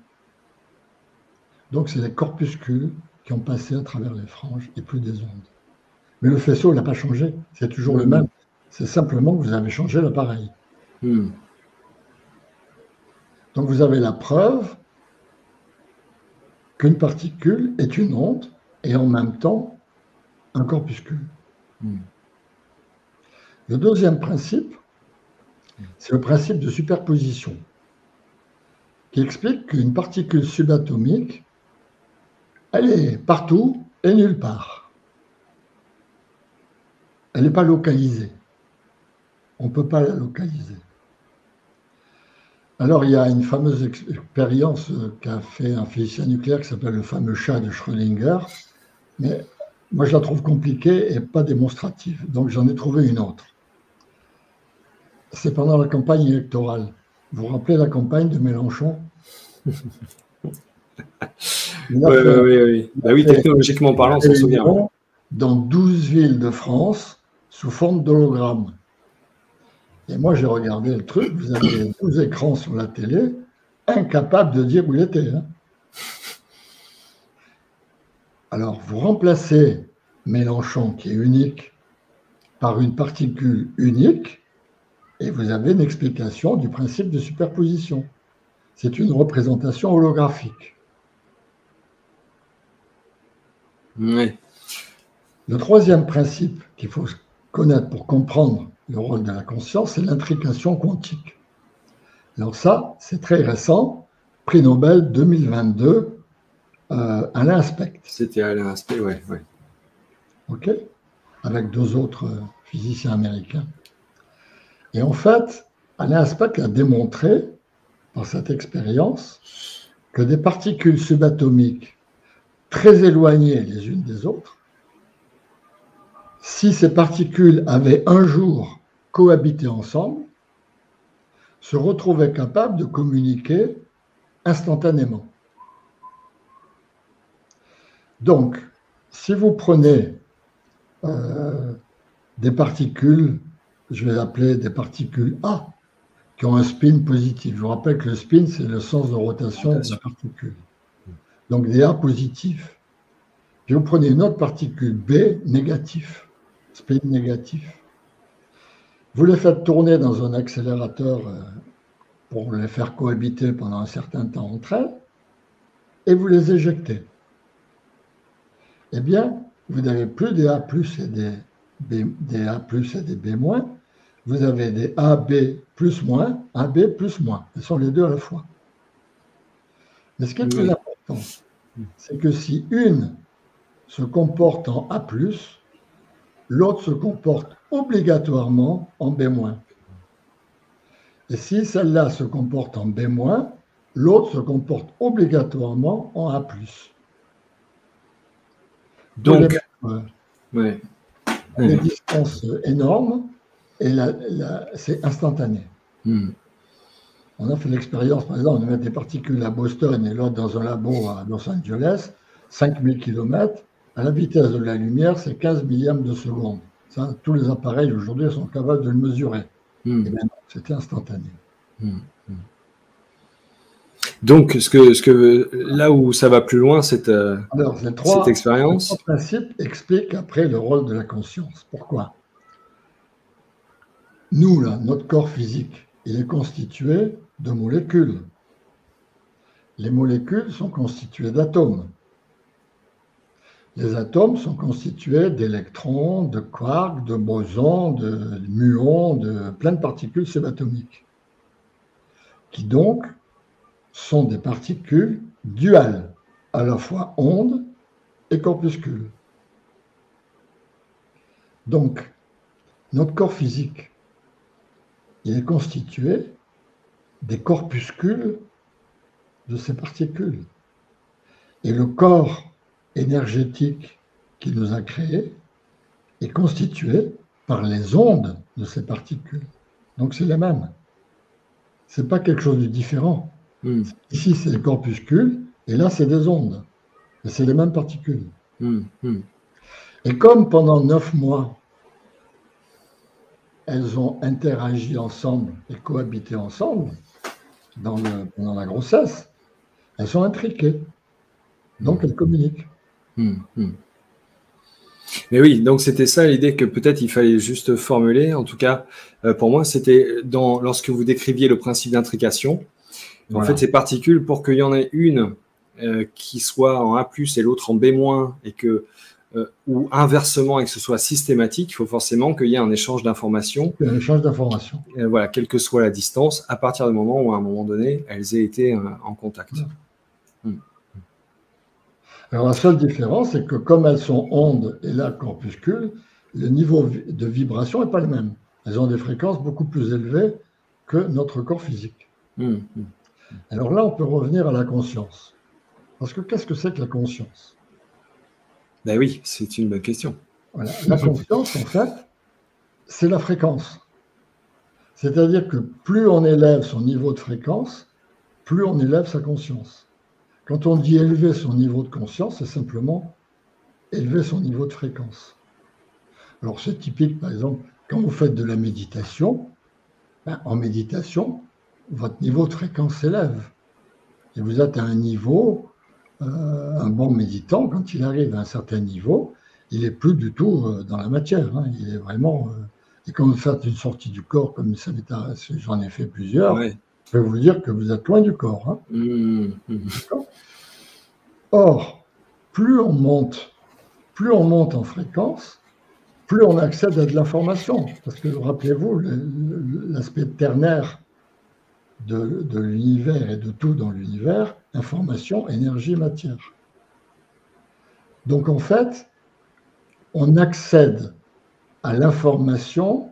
Donc, c'est les corpuscules qui ont passé à travers les franges et plus des ondes. Mais le faisceau n'a pas changé, c'est toujours le même. C'est simplement que vous avez changé l'appareil. Donc, vous avez la preuve qu'une particule est une onde et en même temps un corpuscule. Le deuxième principe, c'est le principe de superposition, qui explique qu'une particule subatomique, elle est partout et nulle part. Elle n'est pas localisée. On ne peut pas la localiser. Alors, il y a une fameuse expérience qu'a fait un physicien nucléaire qui s'appelle le fameux chat de Schrödinger, mais moi je la trouve compliquée et pas démonstrative, donc j'en ai trouvé une autre. C'est pendant la campagne électorale. Vous vous rappelez la campagne de Mélenchon? Oui. Bah oui, technologiquement parlant, on s'en souvient. Dans 12 villes de France, sous forme d'hologramme. Et moi, j'ai regardé le truc, vous avez 12 écrans sur la télé, incapables de dire où il était. Hein. Alors, vous remplacez Mélenchon, qui est unique, par une particule unique, et vous avez une explication du principe de superposition. C'est une représentation holographique. Oui. Le troisième principe qu'il faut connaître pour comprendre le rôle de la conscience, c'est l'intrication quantique. Alors ça, c'est très récent, prix Nobel 2022, Alain Aspect. C'était Alain Aspect, oui. OK, avec deux autres physiciens américains. Et en fait, Alain Aspect a démontré, par cette expérience, que des particules subatomiques très éloignées les unes des autres, si ces particules avaient un jour cohabité ensemble, se retrouvaient capables de communiquer instantanément. Donc, si vous prenez des particules, je vais appeler des particules A, qui ont un spin positif. Je vous rappelle que le spin, c'est le sens de rotation de la particule. Donc des A positifs. Puis vous prenez une autre particule B négatif, spin négatif. Vous les faites tourner dans un accélérateur pour les faire cohabiter pendant un certain temps entre elles, et vous les éjectez. Eh bien, vous n'avez plus des A plus et des A plus et des B moins, vous avez des AB plus moins, AB plus moins. Ce sont les deux à la fois. Mais ce qui est le plus important, c'est que si une se comporte en A+, l'autre se comporte obligatoirement en B-. Et si celle-là se comporte en B-, l'autre se comporte obligatoirement en A+. Donc, des distances énormes, et c'est instantané. On a fait l'expérience, par exemple, de mettre des particules à Boston et l'autre dans un labo à Los Angeles, 5000 km, à la vitesse de la lumière, c'est 15 millièmes de seconde. Ça, tous les appareils aujourd'hui sont capables de le mesurer. Et bien, c'était instantané. Donc, là où ça va plus loin, cette expérience. Le principe explique après le rôle de la conscience. Pourquoi? Nous, là, notre corps physique, il est constitué de molécules. Les molécules sont constituées d'atomes. Les atomes sont constitués d'électrons, de quarks, de bosons, de muons, de plein de particules subatomiques, qui donc sont des particules duales, à la fois ondes et corpuscules. Donc, notre corps physique, il est constitué des corpuscules de ces particules. Et le corps énergétique qui nous a créés est constitué par les ondes de ces particules. Donc c'est les mêmes. Ce n'est pas quelque chose de différent. Ici, c'est des corpuscules, et là, c'est des ondes. Et c'est les mêmes particules. Et comme pendant 9 mois, elles ont interagi ensemble et cohabité ensemble pendant la grossesse, elles sont intriquées. Donc, elles communiquent. Mais oui, donc c'était ça l'idée que peut-être il fallait juste formuler. En tout cas, pour moi, c'était lorsque vous décriviez le principe d'intrication. En fait, ces particules, pour qu'il y en ait une qui soit en A+, et l'autre en B-, et ou inversement, et que ce soit systématique, il faut forcément qu'il y ait un échange d'informations. Un échange d'informations. Voilà, quelle que soit la distance, à partir du moment où, à un moment donné, elles aient été en contact. Alors, la seule différence, c'est que comme elles sont ondes et là corpuscules, le niveau de vibration n'est pas le même. Elles ont des fréquences beaucoup plus élevées que notre corps physique. Alors là, on peut revenir à la conscience. Parce que qu'est-ce que c'est que la conscience? Ben oui, c'est une bonne question. Voilà. La conscience, en fait, c'est la fréquence. C'est-à-dire que plus on élève son niveau de fréquence, plus on élève sa conscience. Quand on dit élever son niveau de conscience, c'est simplement élever son niveau de fréquence. Alors c'est typique, par exemple, quand vous faites de la méditation, en méditation, votre niveau de fréquence s'élève. Et vous êtes à un niveau, un bon méditant, quand il arrive à un certain niveau, il n'est plus du tout dans la matière. Il est vraiment... et quand vous faites une sortie du corps, comme j'en ai fait plusieurs, je peux vous dire que vous êtes loin du corps. Or, plus on monte en fréquence, plus on accède à de l'information. Parce que, rappelez-vous, l'aspect ternaire de l'univers et de tout dans l'univers, information, énergie, matière. Donc, en fait, on accède à l'information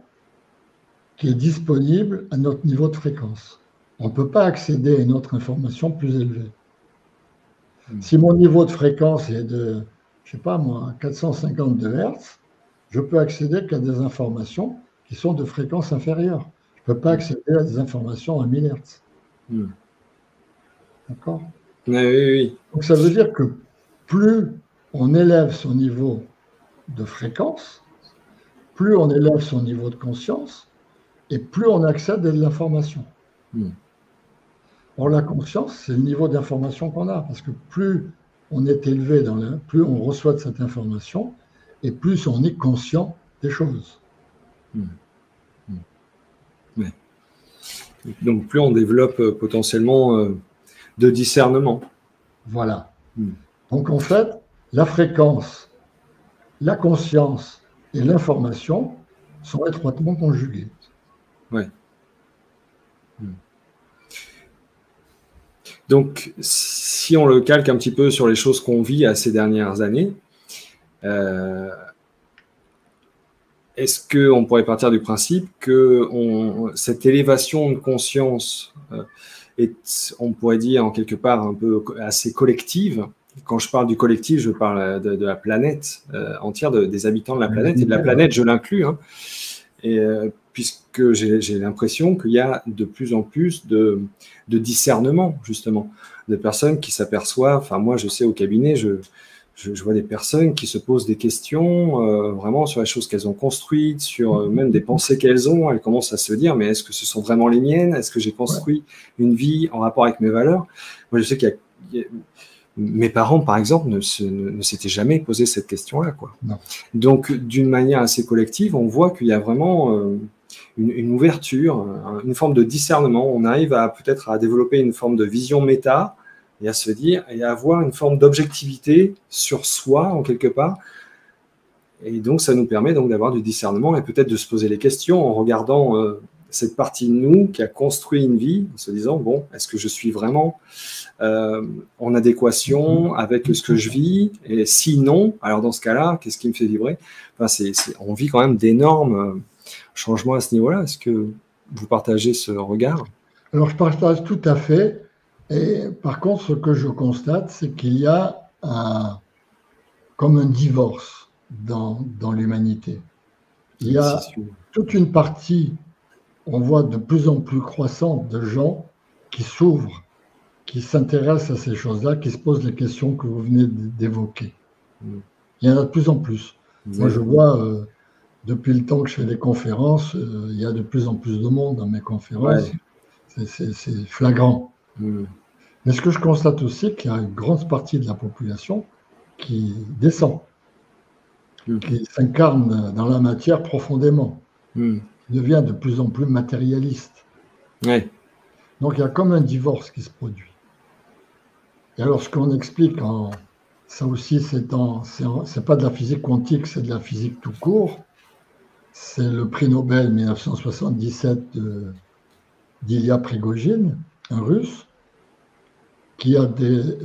qui est disponible à notre niveau de fréquence. On ne peut pas accéder à une autre information plus élevée. Si mon niveau de fréquence est de, je ne sais pas moi, 452 Hz, je peux accéder qu'à des informations qui sont de fréquence inférieure. Je ne peux pas accéder à des informations à 1000 Hz. D'accord? Oui. Donc ça veut dire que plus on élève son niveau de fréquence, plus on élève son niveau de conscience, et plus on accède à de l'information. Mm. Or, la conscience, c'est le niveau d'information qu'on a, parce que plus on est élevé, plus on reçoit de cette information, et plus on est conscient des choses. Mm. Mm. Ouais. Donc, plus on développe potentiellement de discernement. Voilà. Mm. Donc, en fait, la fréquence, la conscience et l'information sont étroitement conjuguées. Ouais. Mm. Donc, si on le calque un petit peu sur les choses qu'on vit à ces dernières années, est-ce qu'on pourrait partir du principe que cette élévation de conscience est, on pourrait dire, en quelque part un peu assez collective? Quand je parle du collectif, je parle de la planète entière, des habitants de la planète, et de la planète, je l'inclus, hein. Et puisque j'ai l'impression qu'il y a de plus en plus de discernement, justement, de personnes qui s'aperçoivent, enfin moi je sais au cabinet, je vois des personnes qui se posent des questions vraiment sur les choses qu'elles ont construites, sur même des pensées qu'elles ont. Elles commencent à se dire, mais est-ce que ce sont vraiment les miennes? Est-ce que j'ai construit une vie en rapport avec mes valeurs? Moi, je sais qu'il y a mes parents, par exemple, ne s'étaient jamais posé cette question-là, quoi. Non. Donc, d'une manière assez collective, on voit qu'il y a vraiment une ouverture, une forme de discernement. On arrive peut-être à développer une forme de vision méta, et à se dire, et à avoir une forme d'objectivité sur soi, en quelque part. Et donc, ça nous permet donc d'avoir du discernement et peut-être de se poser les questions en regardant cette partie de nous qui a construit une vie, en se disant, bon, est-ce que je suis vraiment en adéquation avec ce que je vis? Et sinon, alors dans ce cas-là, qu'est-ce qui me fait vibrer? Enfin, on vit quand même d'énormes changements à ce niveau-là. Est-ce que vous partagez ce regard? Alors, je partage tout à fait. Et par contre, ce que je constate, c'est qu'il y a comme un divorce dans l'humanité. Il y a toute une partie, on voit de plus en plus croissante, de gens qui s'ouvrent, qui s'intéressent à ces choses-là, qui se posent les questions que vous venez d'évoquer. Il y en a de plus en plus. Moi, je vois, depuis le temps que je fais des conférences, il y a de plus en plus de monde dans mes conférences. C'est flagrant. Mais ce que je constate aussi, qu'il y a une grande partie de la population qui descend, qui s'incarne dans la matière profondément, qui devient de plus en plus matérialiste. Donc il y a comme un divorce qui se produit. Et alors ce qu'on explique, ça aussi c'est pas de la physique quantique, c'est de la physique tout court. C'est le prix Nobel 1977 d'Ilya Prigogine, un Russe, qui a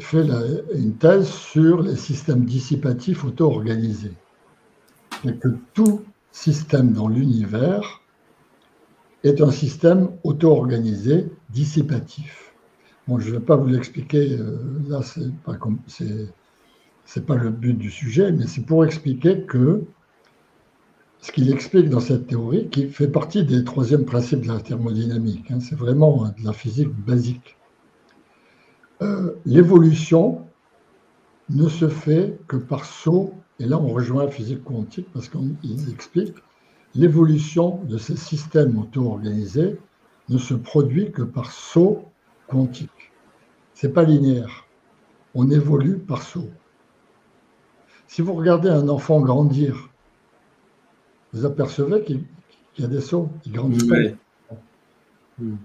fait une thèse sur les systèmes dissipatifs auto-organisés. Et que tout système dans l'univers est un système auto-organisé dissipatif. Bon, je ne vais pas vous l'expliquer, là, c'est pas le but du sujet, mais c'est pour expliquer que ce qu'il explique dans cette théorie, qui fait partie des troisièmes principes de la thermodynamique, hein, c'est vraiment de la physique basique. L'évolution ne se fait que par saut, et là on rejoint la physique quantique parce qu'il explique, l'évolution de ces systèmes auto-organisés ne se produit que par saut quantique. Ce n'est pas linéaire, on évolue par saut. Si vous regardez un enfant grandir, vous apercevez qu'il y a des sauts, il grandit pas. Vous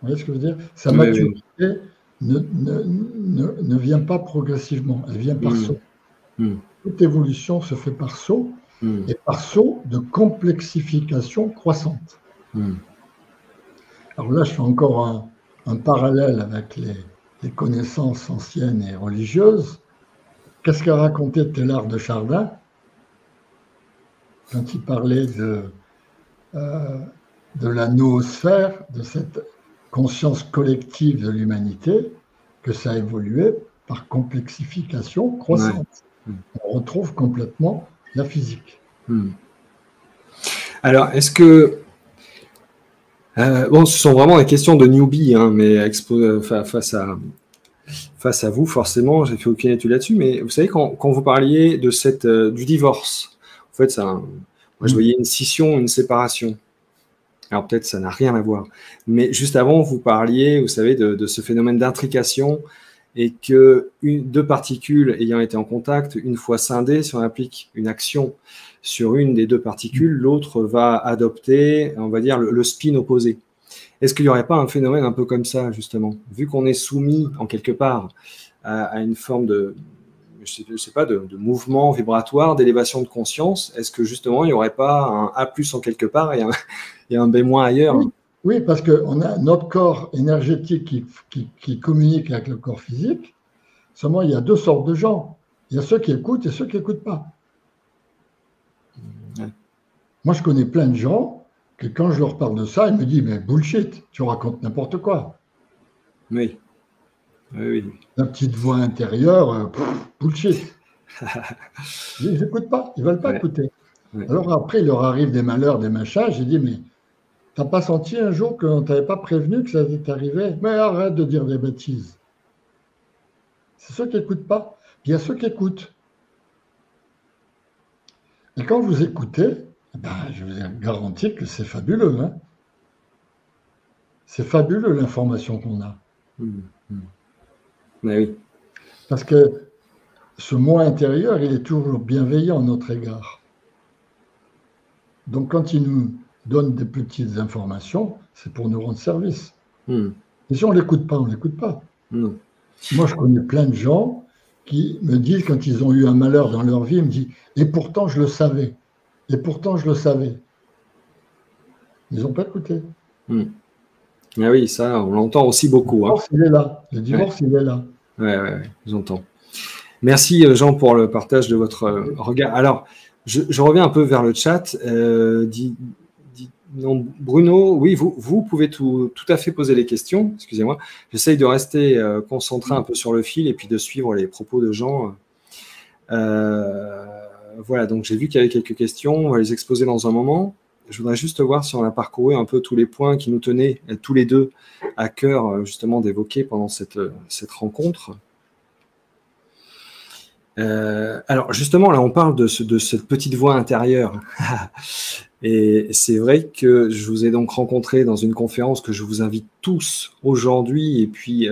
voyez ce que je veux dire? Sa maturité ne vient pas progressivement, elle vient par saut. Toute évolution se fait par saut, et par saut de complexification croissante. Alors là, je fais encore un parallèle avec les connaissances anciennes et religieuses. Qu'est-ce qu'a raconté Teilhard de Chardin quand il parlait de la noosphère, de cette conscience collective de l'humanité, que ça évoluait par complexification croissante. On retrouve complètement la physique. Alors, est-ce que... bon, ce sont vraiment des questions de newbie, hein, mais face à vous, forcément, j'ai fait aucune étude là-dessus, mais vous savez, quand vous parliez de du divorce, en fait, moi, je voyais une scission, une séparation. Alors peut-être ça n'a rien à voir. Mais juste avant, vous parliez, vous savez, de ce phénomène d'intrication et que deux particules ayant été en contact, une fois scindées, si on applique une action sur une des deux particules, l'autre va adopter, on va dire, le spin opposé. Est-ce qu'il n'y aurait pas un phénomène un peu comme ça, justement? Vu qu'on est soumis, en quelque part, à une forme de, je sais pas, de mouvement vibratoire, d'élévation de conscience, est-ce que, justement, il n'y aurait pas un A+ en quelque part et un B- ailleurs? Oui, oui, parce qu'on a notre corps énergétique qui communique avec le corps physique. Seulement, il y a deux sortes de gens. Il y a ceux qui écoutent et ceux qui n'écoutent pas. Ouais. Moi, je connais plein de gens que quand je leur parle de ça, ils me disent, mais bullshit, tu racontes n'importe quoi. Oui. Oui, oui. La petite voix intérieure, bullshit. Ils n'écoutent pas, ils ne veulent pas Ouais. écouter. Ouais. Alors après, il leur arrive des malheurs, des machins. J'ai dit, mais t'as pas senti un jour qu'on ne t'avait pas prévenu que ça t'est arrivé? Mais arrête de dire des bêtises. C'est ceux qui n'écoutent pas. Puis il y a ceux qui écoutent. Et quand vous écoutez, ben, je vous garantis que c'est fabuleux. Hein. C'est fabuleux l'information qu'on a. Mais oui. Parce que ce moi intérieur, il est toujours bienveillant à notre égard. Donc quand il nous donne des petites informations, c'est pour nous rendre service. Et si on ne l'écoute pas, on ne l'écoute pas. Non. Moi, je connais plein de gens qui me disent, quand ils ont eu un malheur dans leur vie, ils me disent, et pourtant je le savais. Et pourtant je le savais. Ils n'ont pas écouté. Ah oui, ça, on l'entend aussi beaucoup. Le divorce, il est là. Le divorce, il est là. Oui, j'entends. Merci, Jean, pour le partage de votre regard. Alors, je reviens un peu vers le chat. Non, Bruno, oui, vous pouvez tout à fait poser les questions. Excusez-moi. J'essaye de rester concentré un peu sur le fil et puis de suivre les propos de Jean. Voilà, donc j'ai vu qu'il y avait quelques questions. On va les exposer dans un moment. Je voudrais juste voir si on a parcouru un peu tous les points qui nous tenaient tous les deux à cœur, justement, d'évoquer pendant cette rencontre. Alors, justement, là, on parle de cette petite voix intérieure. Et c'est vrai que je vous ai donc rencontré dans une conférence que je vous invite tous aujourd'hui, et puis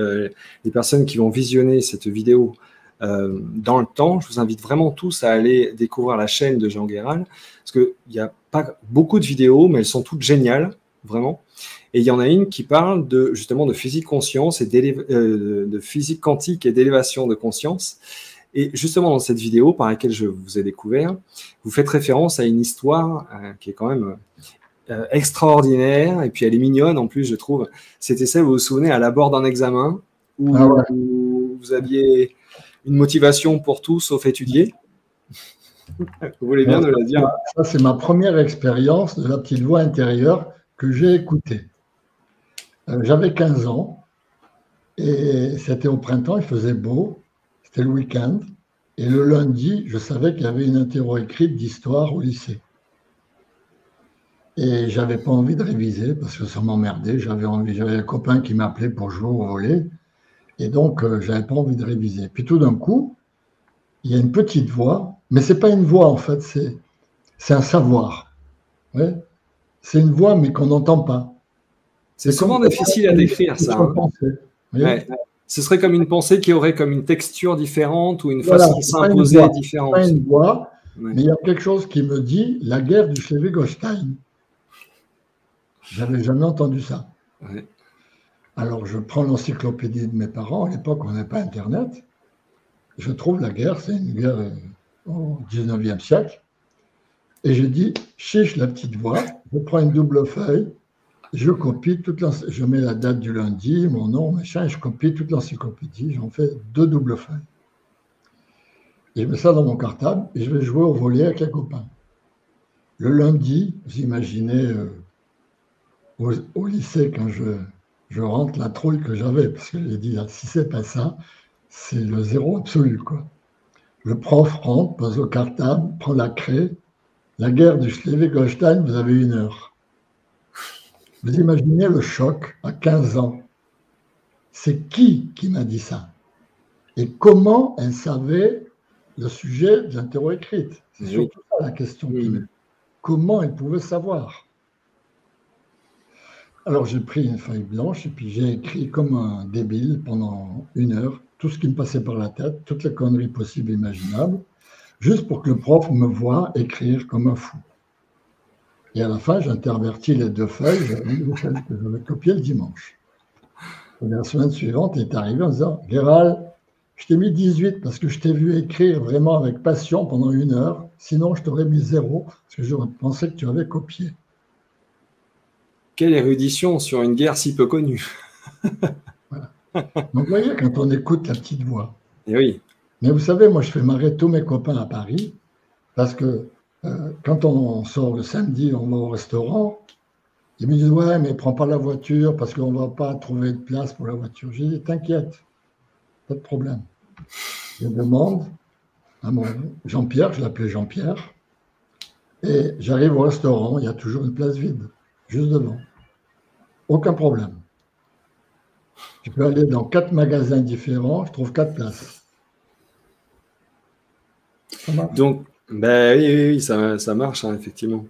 les personnes qui vont visionner cette vidéo dans le temps, je vous invite vraiment tous à aller découvrir la chaîne de Jean Guéral, parce qu'il n'y a pas beaucoup de vidéos, mais elles sont toutes géniales, vraiment. Et il y en a une qui parle justement de physique conscience et de physique quantique et d'élévation de conscience. Et justement, dans cette vidéo par laquelle je vous ai découvert, vous faites référence à une histoire qui est quand même extraordinaire, et puis elle est mignonne en plus, je trouve. C'était celle, vous vous souvenez, à l'abord d'un examen, où vous aviez une motivation pour tout sauf étudier. Vous voulez bien nous la dire? Ça, c'est ma première expérience de la petite voix intérieure que j'ai écoutée. J'avais 15 ans, et c'était au printemps, il faisait beau. C'était le week-end. Et le lundi, je savais qu'il y avait une interro écrite d'histoire au lycée. Et je n'avais pas envie de réviser parce que ça m'emmerdait. J'avais un copain qui m'appelait pour jouer au volley. Et donc, je n'avais pas envie de réviser. Puis tout d'un coup, il y a une petite voix. Mais ce n'est pas une voix, en fait. C'est un savoir. Ouais. C'est une voix, mais qu'on n'entend pas. C'est souvent difficile à décrire, ça. Ouais. Ce serait comme une pensée qui aurait comme une texture différente ou une façon de s'imposer différente. Pas une voix, mais il y a quelque chose qui me dit la guerre du Schleswig-Holstein. J'avais jamais entendu ça. Ouais. Alors je prends l'encyclopédie de mes parents. À l'époque, on n'avait pas Internet. Je trouve la guerre, c'est une guerre au 19e siècle. Et je dis, chiche la petite voix. Je prends une double feuille. Je copie je mets la date du lundi, mon nom, machin, et je copie toute l'encyclopédie. J'en fais 2 doubles feuilles. Et je mets ça dans mon cartable et je vais jouer au volley avec les copains. Le lundi, vous imaginez au lycée, quand je rentre, la trouille que j'avais, parce que j'ai dit, si c'est pas ça, c'est le zéro absolu, quoi. Le prof rentre, pose au cartable, prend la craie. La guerre du Schleswig-Holstein, vous avez 1 heure. Vous imaginez le choc à 15 ans. C'est qui m'a dit ça? Et comment elle savait le sujet de l'interro écrite? C'est surtout ça la question. Comment elle pouvait savoir? Alors j'ai pris une feuille blanche et puis j'ai écrit comme un débile pendant 1 heure tout ce qui me passait par la tête, toutes les conneries possibles et imaginables, juste pour que le prof me voie écrire comme un fou. Et à la fin, j'intervertis les 2 feuilles, j'avais mis celle que j'avais copiée le dimanche. Et la semaine suivante, il est arrivé en disant, Gérald, je t'ai mis 18 parce que je t'ai vu écrire vraiment avec passion pendant 1 heure, sinon je t'aurais mis 0 parce que je pensais que tu avais copié. Quelle érudition sur une guerre si peu connue. Voilà. Donc vous voyez, quand on écoute la petite voix. Et oui. Mais vous savez, moi je fais marrer tous mes copains à Paris parce que quand on sort le samedi, on va au restaurant, ils me disent, ouais, mais prends pas la voiture parce qu'on ne va pas trouver de place pour la voiture. J'ai dit, t'inquiète, pas de problème. Je demande à mon Jean-Pierre, je l'appelais Jean-Pierre, et j'arrive au restaurant, il y a toujours une place vide, juste devant. Aucun problème. Je peux aller dans 4 magasins différents, je trouve 4 places. Ça marche. Donc, ben oui, ça marche, hein, effectivement.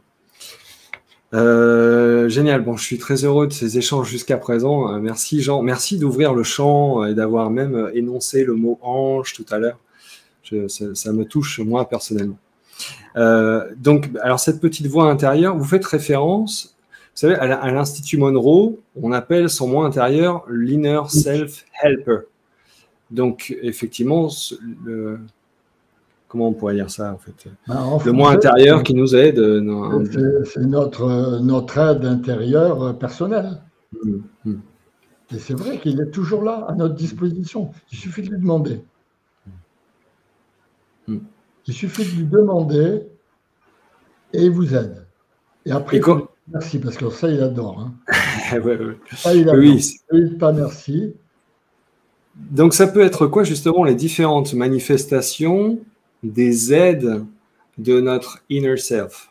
Génial. Bon, je suis très heureux de ces échanges jusqu'à présent. Merci, Jean. Merci d'ouvrir le champ et d'avoir même énoncé le mot ange tout à l'heure. Ça me touche, moi, personnellement. Donc, alors, cette petite voix intérieure, vous faites référence, vous savez, à l'Institut Monroe, on appelle son moi intérieur l'inner self-helper. Donc, effectivement, comment on pourrait dire ça, en fait? Le moi intérieur qui nous aide. C'est notre aide intérieure personnelle. Et c'est vrai qu'il est toujours là, à notre disposition. Il suffit de lui demander. Il suffit de lui demander et il vous aide. Et après, merci, parce que ça, il adore. Hein. Ouais. Ça, il adore. Oui. Pas merci. Donc, ça peut être quoi, justement, les différentes manifestations des aides de notre inner self,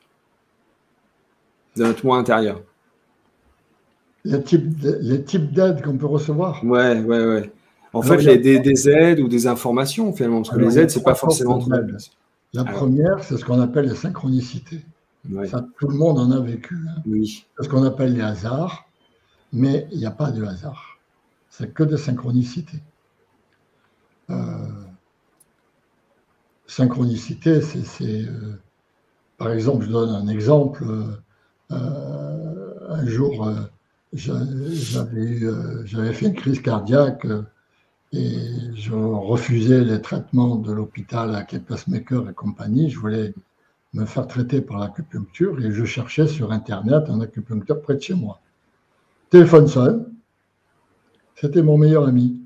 de notre moi intérieur? Les types d'aides qu'on peut recevoir. Ouais. En fait, des aides ou des informations, finalement, parce que les aides, c'est pas forcément trop. La première, c'est ce qu'on appelle les synchronicités. Ouais. Ça, tout le monde en a vécu. Hein. Oui. C'est ce qu'on appelle les hasards, mais il n'y a pas de hasard. C'est que des synchronicités. Synchronicité, c'est par exemple, je donne un exemple. Un jour, j'avais fait une crise cardiaque et je refusais les traitements de l'hôpital avec les pacemakers et compagnie. Je voulais me faire traiter par l'acupuncture et je cherchais sur Internet un acupuncteur près de chez moi. Téléphone sonne, c'était mon meilleur ami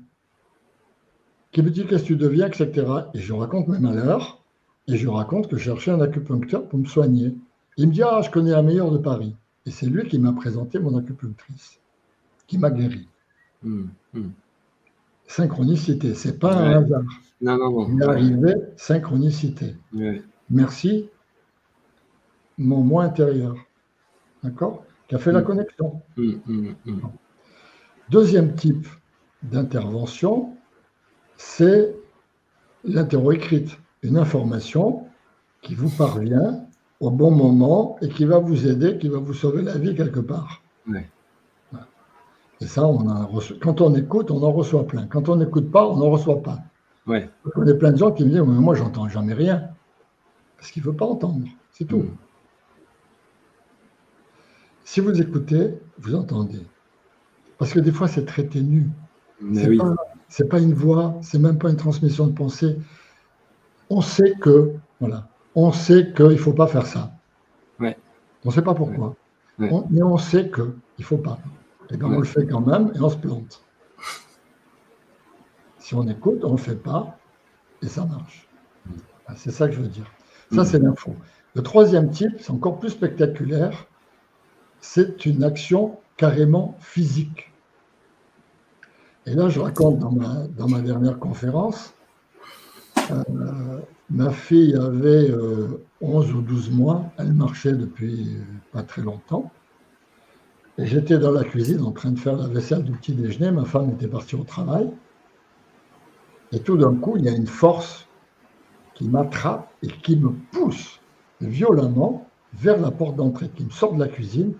qui me dit qu'est-ce que tu deviens, etc. Et je raconte mes malheurs et je raconte que je cherchais un acupuncteur pour me soigner. Il me dit, je connais un meilleur de Paris. Et c'est lui qui m'a présenté mon acupunctrice, qui m'a guéri. Synchronicité, c'est pas un hasard. Non. Il est arrivé, synchronicité. Ouais. Merci, mon moi intérieur. D'accord? Qui a fait la connexion. Deuxième type d'intervention, c'est l'interro écrite. Une information qui vous parvient au bon moment et qui va vous aider, qui va vous sauver la vie quelque part. Ouais. Et ça, quand on écoute, on en reçoit plein. Quand on n'écoute pas, on n'en reçoit pas. Ouais. Je connais plein de gens qui me disent, mais moi, j'entends jamais rien. Parce qu'il ne veut pas entendre. C'est tout. Si vous écoutez, vous entendez. Parce que des fois, c'est très ténu. C'est pas une voix, c'est même pas une transmission de pensée. On sait que, voilà, on sait qu'il ne faut pas faire ça. Ouais. On ne sait pas pourquoi. Ouais. Mais on sait qu'il ne faut pas. Et bien on le fait quand même et on se plante. Si on écoute, on ne le fait pas et ça marche. C'est ça que je veux dire. Ça, c'est l'info. Le troisième type, c'est encore plus spectaculaire. C'est une action carrément physique. Et là, je raconte dans ma dernière conférence, ma fille avait 11 ou 12 mois, elle marchait depuis pas très longtemps. Et j'étais dans la cuisine en train de faire la vaisselle du petit déjeuner, ma femme était partie au travail. Et tout d'un coup, il y a une force qui m'attrape et qui me pousse violemment vers la porte d'entrée, qui me sort de la cuisine,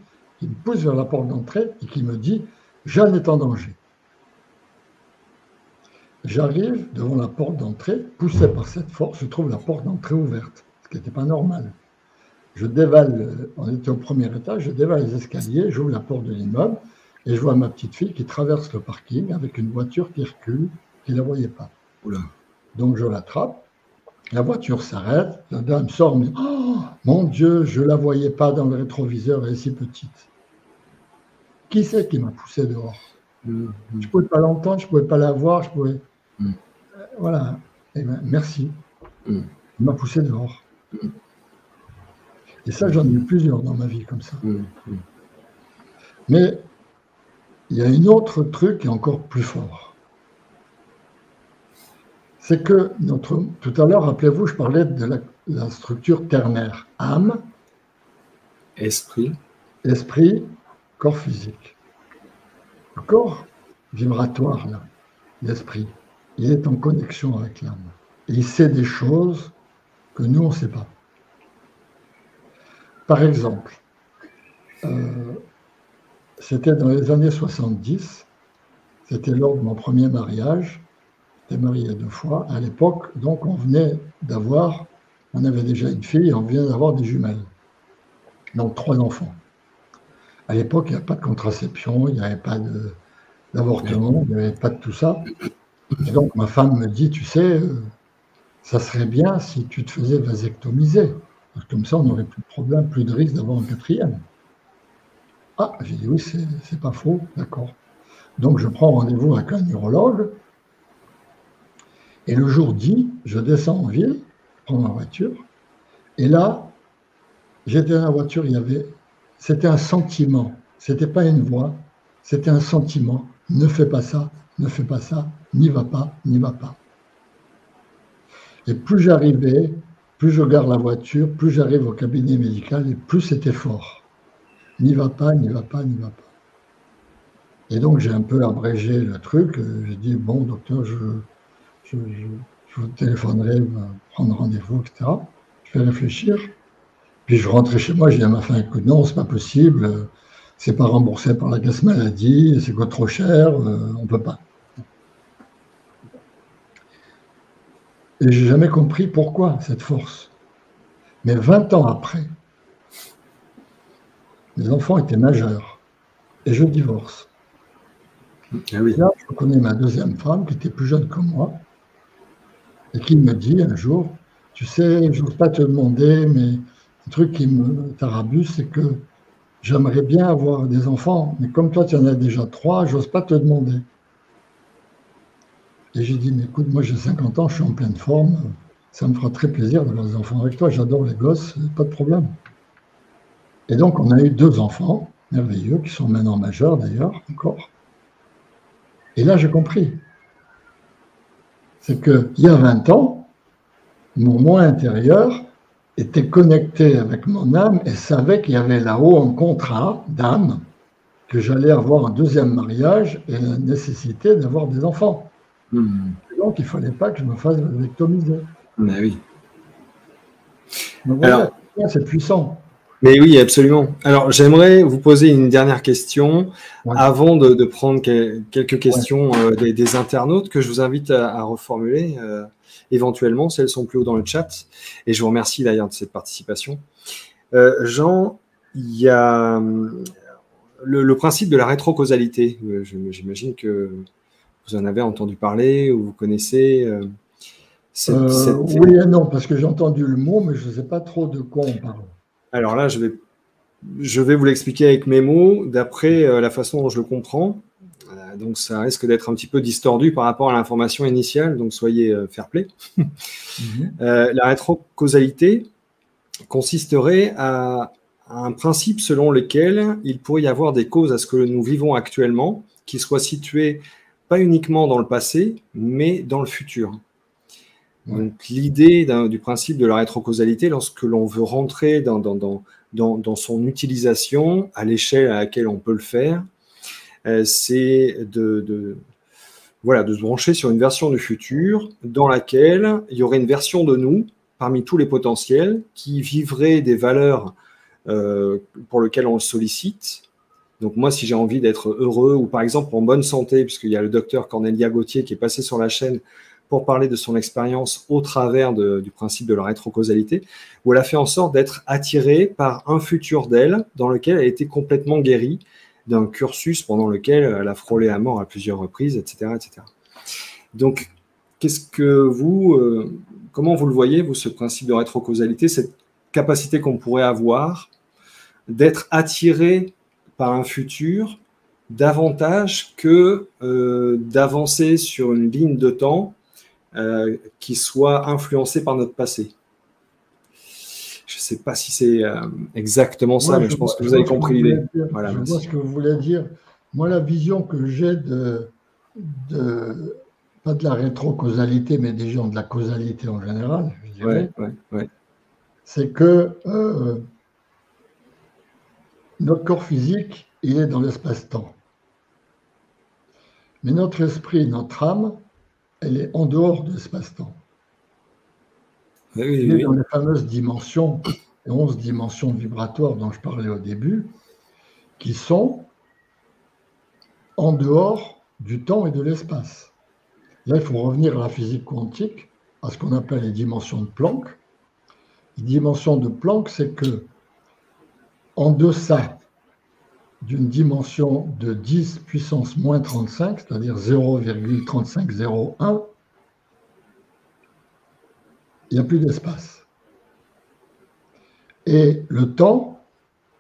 qui me pousse vers la porte d'entrée et qui me dit « Jeanne est en danger ». J'arrive devant la porte d'entrée, poussé par cette force, je trouve la porte d'entrée ouverte, ce qui n'était pas normal. Je dévale, on était au premier étage, je dévale les escaliers, j'ouvre la porte de l'immeuble et je vois ma petite fille qui traverse le parking avec une voiture qui recule, qui ne la voyait pas. Oula. Donc je l'attrape, la voiture s'arrête, la dame sort, me dit « Oh, mon Dieu, je ne la voyais pas dans le rétroviseur, elle est si petite. » Qui c'est qui m'a poussé dehors? Je ne pouvais pas l'entendre, je ne pouvais pas la voir, je pouvais... Voilà. Eh bien, merci. Il m'a poussé dehors. Et ça, j'en ai eu plusieurs dans ma vie comme ça. Mais il y a un autre truc qui est encore plus fort. C'est que tout à l'heure, rappelez-vous, je parlais de la structure ternaire. Âme, esprit, corps physique. Le corps vibratoire, là, l'esprit, il est en connexion avec l'âme. Et il sait des choses que nous, on ne sait pas. Par exemple, c'était dans les années 70, c'était lors de mon premier mariage, j'étais marié 2 fois, à l'époque, donc on venait d'avoir, on avait déjà une fille, on venait d'avoir des jumelles, donc 3 enfants. À l'époque, il n'y avait pas de contraception, il n'y avait pas d'avortement, il n'y avait pas de tout ça. Et donc ma femme me dit, tu sais, ça serait bien si tu te faisais vasectomiser. Comme ça, on n'aurait plus de problème, plus de risque d'avoir un 4e. Ah, j'ai dit oui, c'est pas faux, d'accord. Donc je prends rendez-vous avec un neurologue. Et le jour dit, je descends en ville, je prends ma voiture. Et là, j'étais dans la voiture, c'était un sentiment. C'était pas une voix, c'était un sentiment. Ne fais pas ça, ne fais pas ça, n'y va pas, n'y va pas. Et plus j'arrivais, plus je garde la voiture, plus j'arrive au cabinet médical et plus c'était fort. N'y va pas, n'y va pas, n'y va pas. Et donc j'ai un peu abrégé le truc. J'ai dit, bon, docteur, je vous téléphonerai, prendre rendez-vous, etc. Je vais réfléchir. Puis je rentrais chez moi, j'ai dit à ma femme, écoute, non, c'est pas possible, c'est pas remboursé par la caisse maladie, c'est quoi trop cher, on peut pas. Et j'ai jamais compris pourquoi cette force. Mais 20 ans après, mes enfants étaient majeurs et je divorce. Ah oui. Là, je connais ma 2e femme qui était plus jeune que moi et qui me dit un jour, tu sais, je n'ose pas te demander, mais un truc qui me tarabuse, c'est que j'aimerais bien avoir des enfants, mais comme toi, tu en as déjà 3, j'ose pas te demander. Et j'ai dit, mais écoute, moi j'ai 50 ans, je suis en pleine forme, ça me fera très plaisir d'avoir des enfants avec toi, j'adore les gosses, pas de problème. Et donc on a eu 2 enfants merveilleux, qui sont maintenant majeurs d'ailleurs, encore. Et là j'ai compris. C'est qu'il y a 20 ans, mon moi intérieur était connecté avec mon âme et savait qu'il y avait là-haut un contrat d'âme, que j'allais avoir un 2e mariage et la nécessité d'avoir des enfants. Donc, il ne fallait pas que je me fasse vasectomiser. Mais oui. Donc, voilà, c'est puissant. Mais oui, absolument. Alors, j'aimerais vous poser une dernière question avant de prendre quelques questions des internautes que je vous invite à reformuler éventuellement, si elles sont plus haut dans le chat. Et je vous remercie d'ailleurs de cette participation. Jean, il y a le principe de la rétrocausalité. J'imagine que vous en avez entendu parler ou vous connaissez Oui et non, parce que j'ai entendu le mot, mais je ne sais pas trop de quoi on parle. Alors là, je vais vous l'expliquer avec mes mots, d'après la façon dont je le comprends. Donc, ça risque d'être un petit peu distordu par rapport à l'information initiale, donc soyez fair-play. La rétrocausalité consisterait à un principe selon lequel il pourrait y avoir des causes à ce que nous vivons actuellement qui soient situées pas uniquement dans le passé, mais dans le futur. Donc, l'idée du principe de la rétrocausalité, lorsque l'on veut rentrer dans son utilisation à l'échelle à laquelle on peut le faire, c'est de se brancher sur une version du futur dans laquelle il y aurait une version de nous, parmi tous les potentiels, qui vivrait des valeurs pour lesquelles on le sollicite, Donc moi, si j'ai envie d'être heureux ou par exemple en bonne santé, puisqu'il y a le docteur Cornelia Gauthier qui est passé sur la chaîne pour parler de son expérience au travers du principe de la rétrocausalité, où elle a fait en sorte d'être attirée par un futur d'elle dans lequel elle était complètement guérie d'un cursus pendant lequel elle a frôlé la mort à plusieurs reprises, etc., etc. Donc, comment vous le voyez, vous, ce principe de rétrocausalité, cette capacité qu'on pourrait avoir d'être attiré par un futur davantage que d'avancer sur une ligne de temps qui soit influencée par notre passé. Je ne sais pas si c'est exactement ça, mais je pense que vous avez compris l'idée. Voilà, je vois ce que vous voulez dire. Moi, la vision que j'ai pas de la rétrocausalité, mais des gens de la causalité en général, je dirais, c'est que notre corps physique, il est dans l'espace-temps. Mais notre esprit, notre âme, elle est en dehors de l'espace-temps. Elle est dans les fameuses dimensions, les 11 dimensions vibratoires dont je parlais au début, qui sont en dehors du temps et de l'espace. Là, il faut revenir à la physique quantique, à ce qu'on appelle les dimensions de Planck. Les dimensions de Planck, c'est que en deçà d'une dimension de 10 puissance moins 35, c'est-à-dire 0,3501, il n'y a plus d'espace. Et le temps,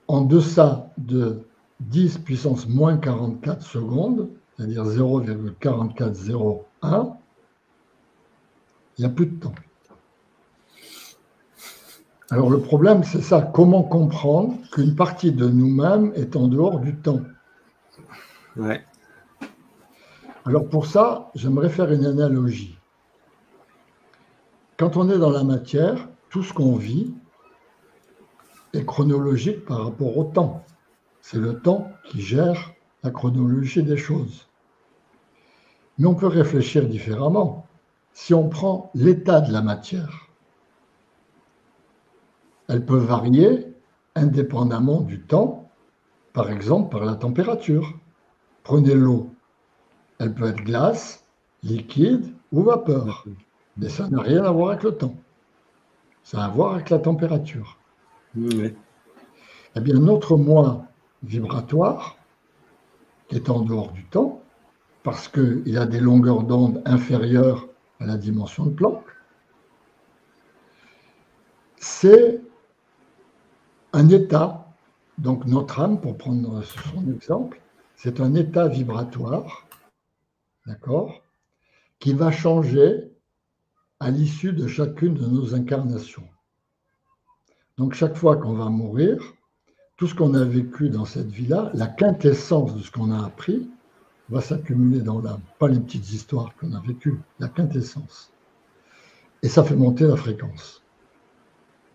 en deçà de 10 puissance moins 44 secondes, c'est-à-dire 0,4401, il n'y a plus de temps. Alors le problème, c'est ça, comment comprendre qu'une partie de nous-mêmes est en dehors du temps? Ouais. Alors pour ça, j'aimerais faire une analogie. Quand on est dans la matière, tout ce qu'on vit est chronologique par rapport au temps. C'est le temps qui gère la chronologie des choses. Mais on peut réfléchir différemment. Si on prend l'état de la matière, elle peut varier indépendamment du temps, par exemple par la température. Prenez l'eau. Elle peut être glace, liquide ou vapeur. Mais ça n'a rien à voir avec le temps. Ça a à voir avec la température. Oui. Eh bien, notre moi vibratoire, qui est en dehors du temps, parce qu'il a des longueurs d'onde inférieures à la dimension de Planck, c'est un état, donc notre âme, pour prendre son exemple, c'est un état vibratoire, d'accord, qui va changer à l'issue de chacune de nos incarnations. Donc chaque fois qu'on va mourir, tout ce qu'on a vécu dans cette vie-là, la quintessence de ce qu'on a appris, va s'accumuler dans l'âme. Pas les petites histoires qu'on a vécues, la quintessence. Et ça fait monter la fréquence.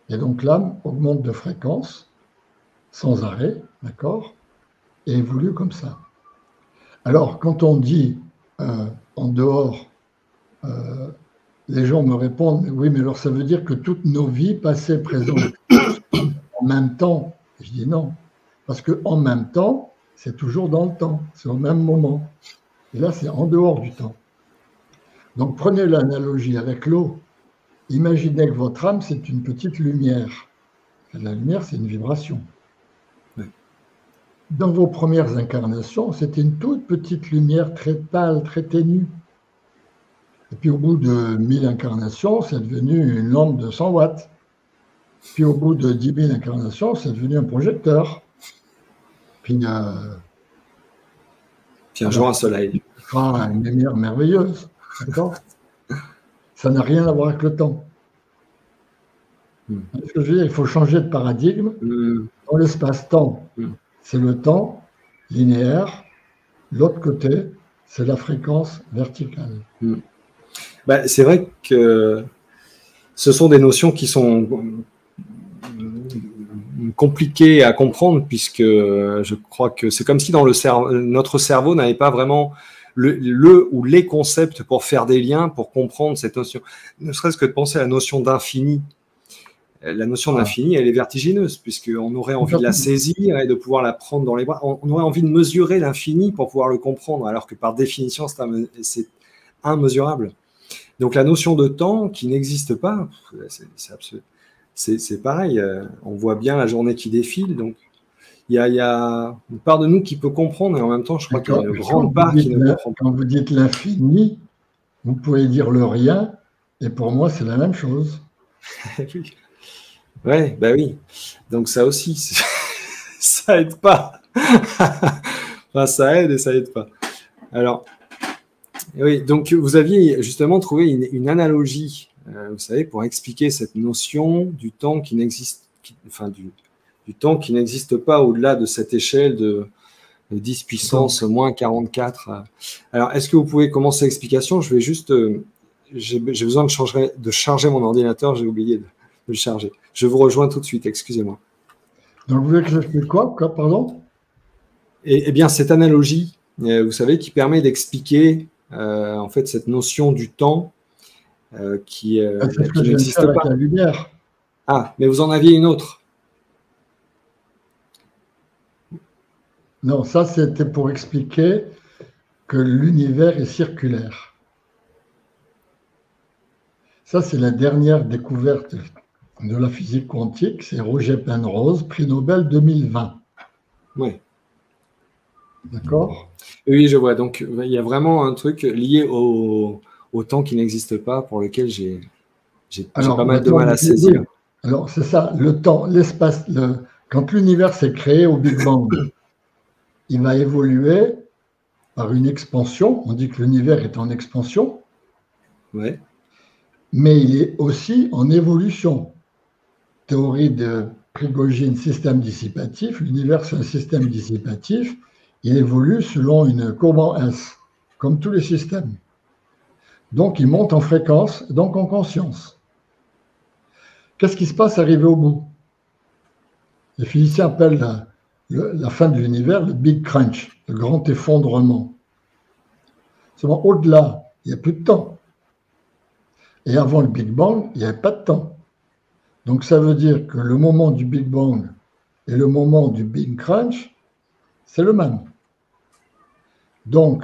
Et donc l'âme augmente de fréquence sans arrêt, d'accord, et évolue comme ça. Alors, quand on dit en dehors, les gens me répondent, mais oui, mais alors ça veut dire que toutes nos vies, passées, présentes, en même temps. Je dis non, parce qu'en même temps, c'est toujours dans le temps, c'est au même moment. Et là, c'est en dehors du temps. Donc, prenez l'analogie avec l'eau. Imaginez que votre âme, c'est une petite lumière. La lumière, c'est une vibration. Dans vos premières incarnations, c'était une toute petite lumière très pâle, très ténue. Et puis au bout de 1000 incarnations, c'est devenu une lampe de 100 watts. Puis au bout de 10 000 incarnations, c'est devenu un projecteur. Puis un jour, un soleil. Une lumière merveilleuse. D'accord ? Ça n'a rien à voir avec le temps. Ce que je veux dire, il faut changer de paradigme. Dans l'espace-temps, c'est le temps linéaire. L'autre côté, c'est la fréquence verticale. Ben, c'est vrai que ce sont des notions qui sont compliquées à comprendre, puisque je crois que c'est comme si dans notre cerveau n'avait pas vraiment le ou les concepts pour faire des liens, pour comprendre cette notion. Ne serait-ce que de penser à la notion d'infini. la notion d'infini, elle est vertigineuse, puisqu'on aurait envie de la saisir et de pouvoir la prendre dans les bras. On aurait envie de mesurer l'infini pour pouvoir le comprendre, alors que par définition, c'est immesurable. Donc la notion de temps qui n'existe pas, c'est pareil. On voit bien la journée qui défile, donc il y a une part de nous qui peut comprendre, et en même temps, je crois qu'il y a une grande part qui ne comprend pas. Quand vous dites l'infini, vous pouvez dire le rien, et pour moi, c'est la même chose. Ouais, bah oui. Donc ça aussi, ça aide pas. Enfin, ça aide et ça aide pas. Alors, oui, donc vous aviez justement trouvé une analogie, vous savez, pour expliquer cette notion du temps qui n'existe, enfin du temps qui n'existe pas au-delà de cette échelle de 10 puissance moins 44. Alors, est-ce que vous pouvez commencer l'explication? Je vais juste, j'ai besoin de charger mon ordinateur, j'ai oublié de le charger. Je vous rejoins tout de suite, excusez-moi. Donc, vous voulez que j'explique quoi, pardon? Eh bien, cette analogie, vous savez, qui permet d'expliquer en fait cette notion du temps qui n'existe pas. Avec la lumière. Ah, mais vous en aviez une autre. Non, ça c'était pour expliquer que l'univers est circulaire. Ça, c'est la dernière découverte de la physique quantique, c'est Roger Penrose, prix Nobel 2020. Oui. D'accord? Oui, je vois. Donc, il y a vraiment un truc lié au temps qui n'existe pas, pour lequel j'ai pas mal de mal à saisir. Alors, c'est ça, le temps, l'espace, quand l'univers s'est créé au Big Bang, il va évoluer par une expansion. On dit que l'univers est en expansion. Ouais. Mais il est aussi en évolution. Théorie de Prigogine, système dissipatif. L'univers, c'est un système dissipatif. Il évolue selon une courbe en S, comme tous les systèmes. Donc, il monte en fréquence, donc en conscience. Qu'est-ce qui se passe arrivé au bout? Les physiciens appellent la fin de l'univers le Big Crunch, le grand effondrement. Seulement, au-delà, il n'y a plus de temps. Et avant le Big Bang, il n'y avait pas de temps. Donc, ça veut dire que le moment du Big Bang et le moment du Big Crunch, c'est le même. Donc,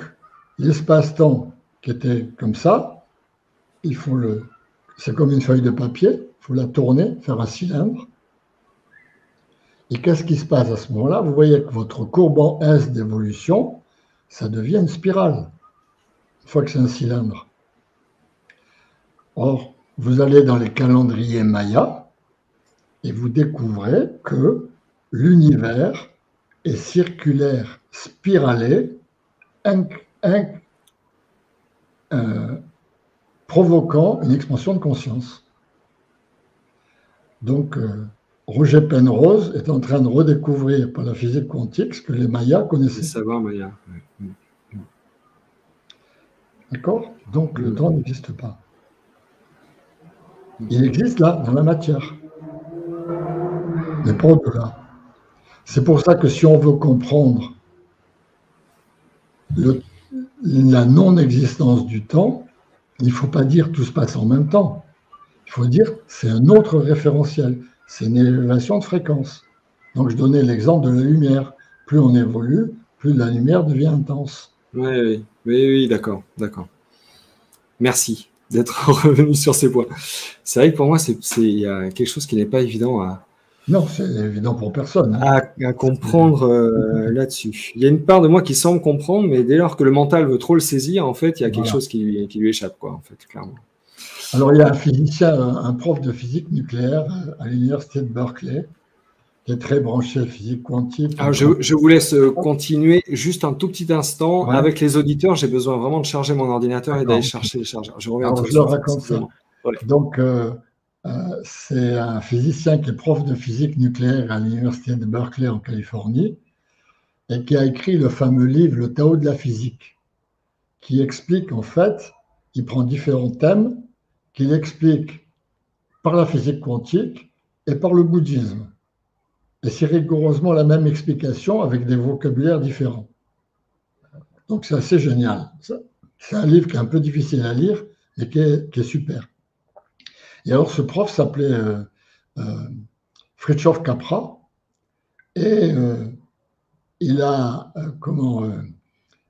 l'espace-temps qui était comme ça, c'est comme une feuille de papier, il faut la tourner, faire un cylindre. Et qu'est-ce qui se passe à ce moment-là? Vous voyez que votre courbe en S d'évolution, ça devient une spirale, une fois que c'est un cylindre. Or, vous allez dans les calendriers mayas et vous découvrez que l'univers est circulaire, spiralé, provoquant une expansion de conscience. Donc, Roger Penrose est en train de redécouvrir par la physique quantique ce que les Mayas connaissaient. Le savoir Maya. D'accord? Donc, le temps n'existe pas. Il existe là, dans la matière, mais pas au-delà. C'est pour ça que si on veut comprendre la non-existence du temps, il ne faut pas dire tout se passe en même temps. Il faut dire c'est un autre référentiel, c'est une élévation de fréquence. Donc je donnais l'exemple de la lumière. Plus on évolue, plus la lumière devient intense. Oui, d'accord. Merci d'être revenu sur ces points. C'est vrai que pour moi, il y a quelque chose qui n'est pas évident à... Non, c'est évident pour personne. À comprendre là-dessus. Il y a une part de moi qui semble comprendre, mais dès lors que le mental veut trop le saisir, en fait, il y a quelque chose qui lui échappe, quoi, en fait, clairement. Alors, il y a un physicien, un prof de physique nucléaire à l'université de Berkeley, qui est très branché physique quantique. Alors, je vous laisse continuer juste un tout petit instant. Ouais. Avec les auditeurs, j'ai besoin vraiment de charger mon ordinateur et d'aller chercher les chargeurs. Je reviens tout de suite. Je leur raconte ça. Ouais. Donc, c'est un physicien qui est prof de physique nucléaire à l'université de Berkeley en Californie et qui a écrit le fameux livre Le Tao de la physique, qui explique en fait, il prend différents thèmes qu'il explique par la physique quantique et par le bouddhisme. Et c'est rigoureusement la même explication avec des vocabulaires différents. Donc c'est assez génial. C'est un livre qui est un peu difficile à lire, mais qui est super. Et alors ce prof s'appelait Fritjof Capra, et il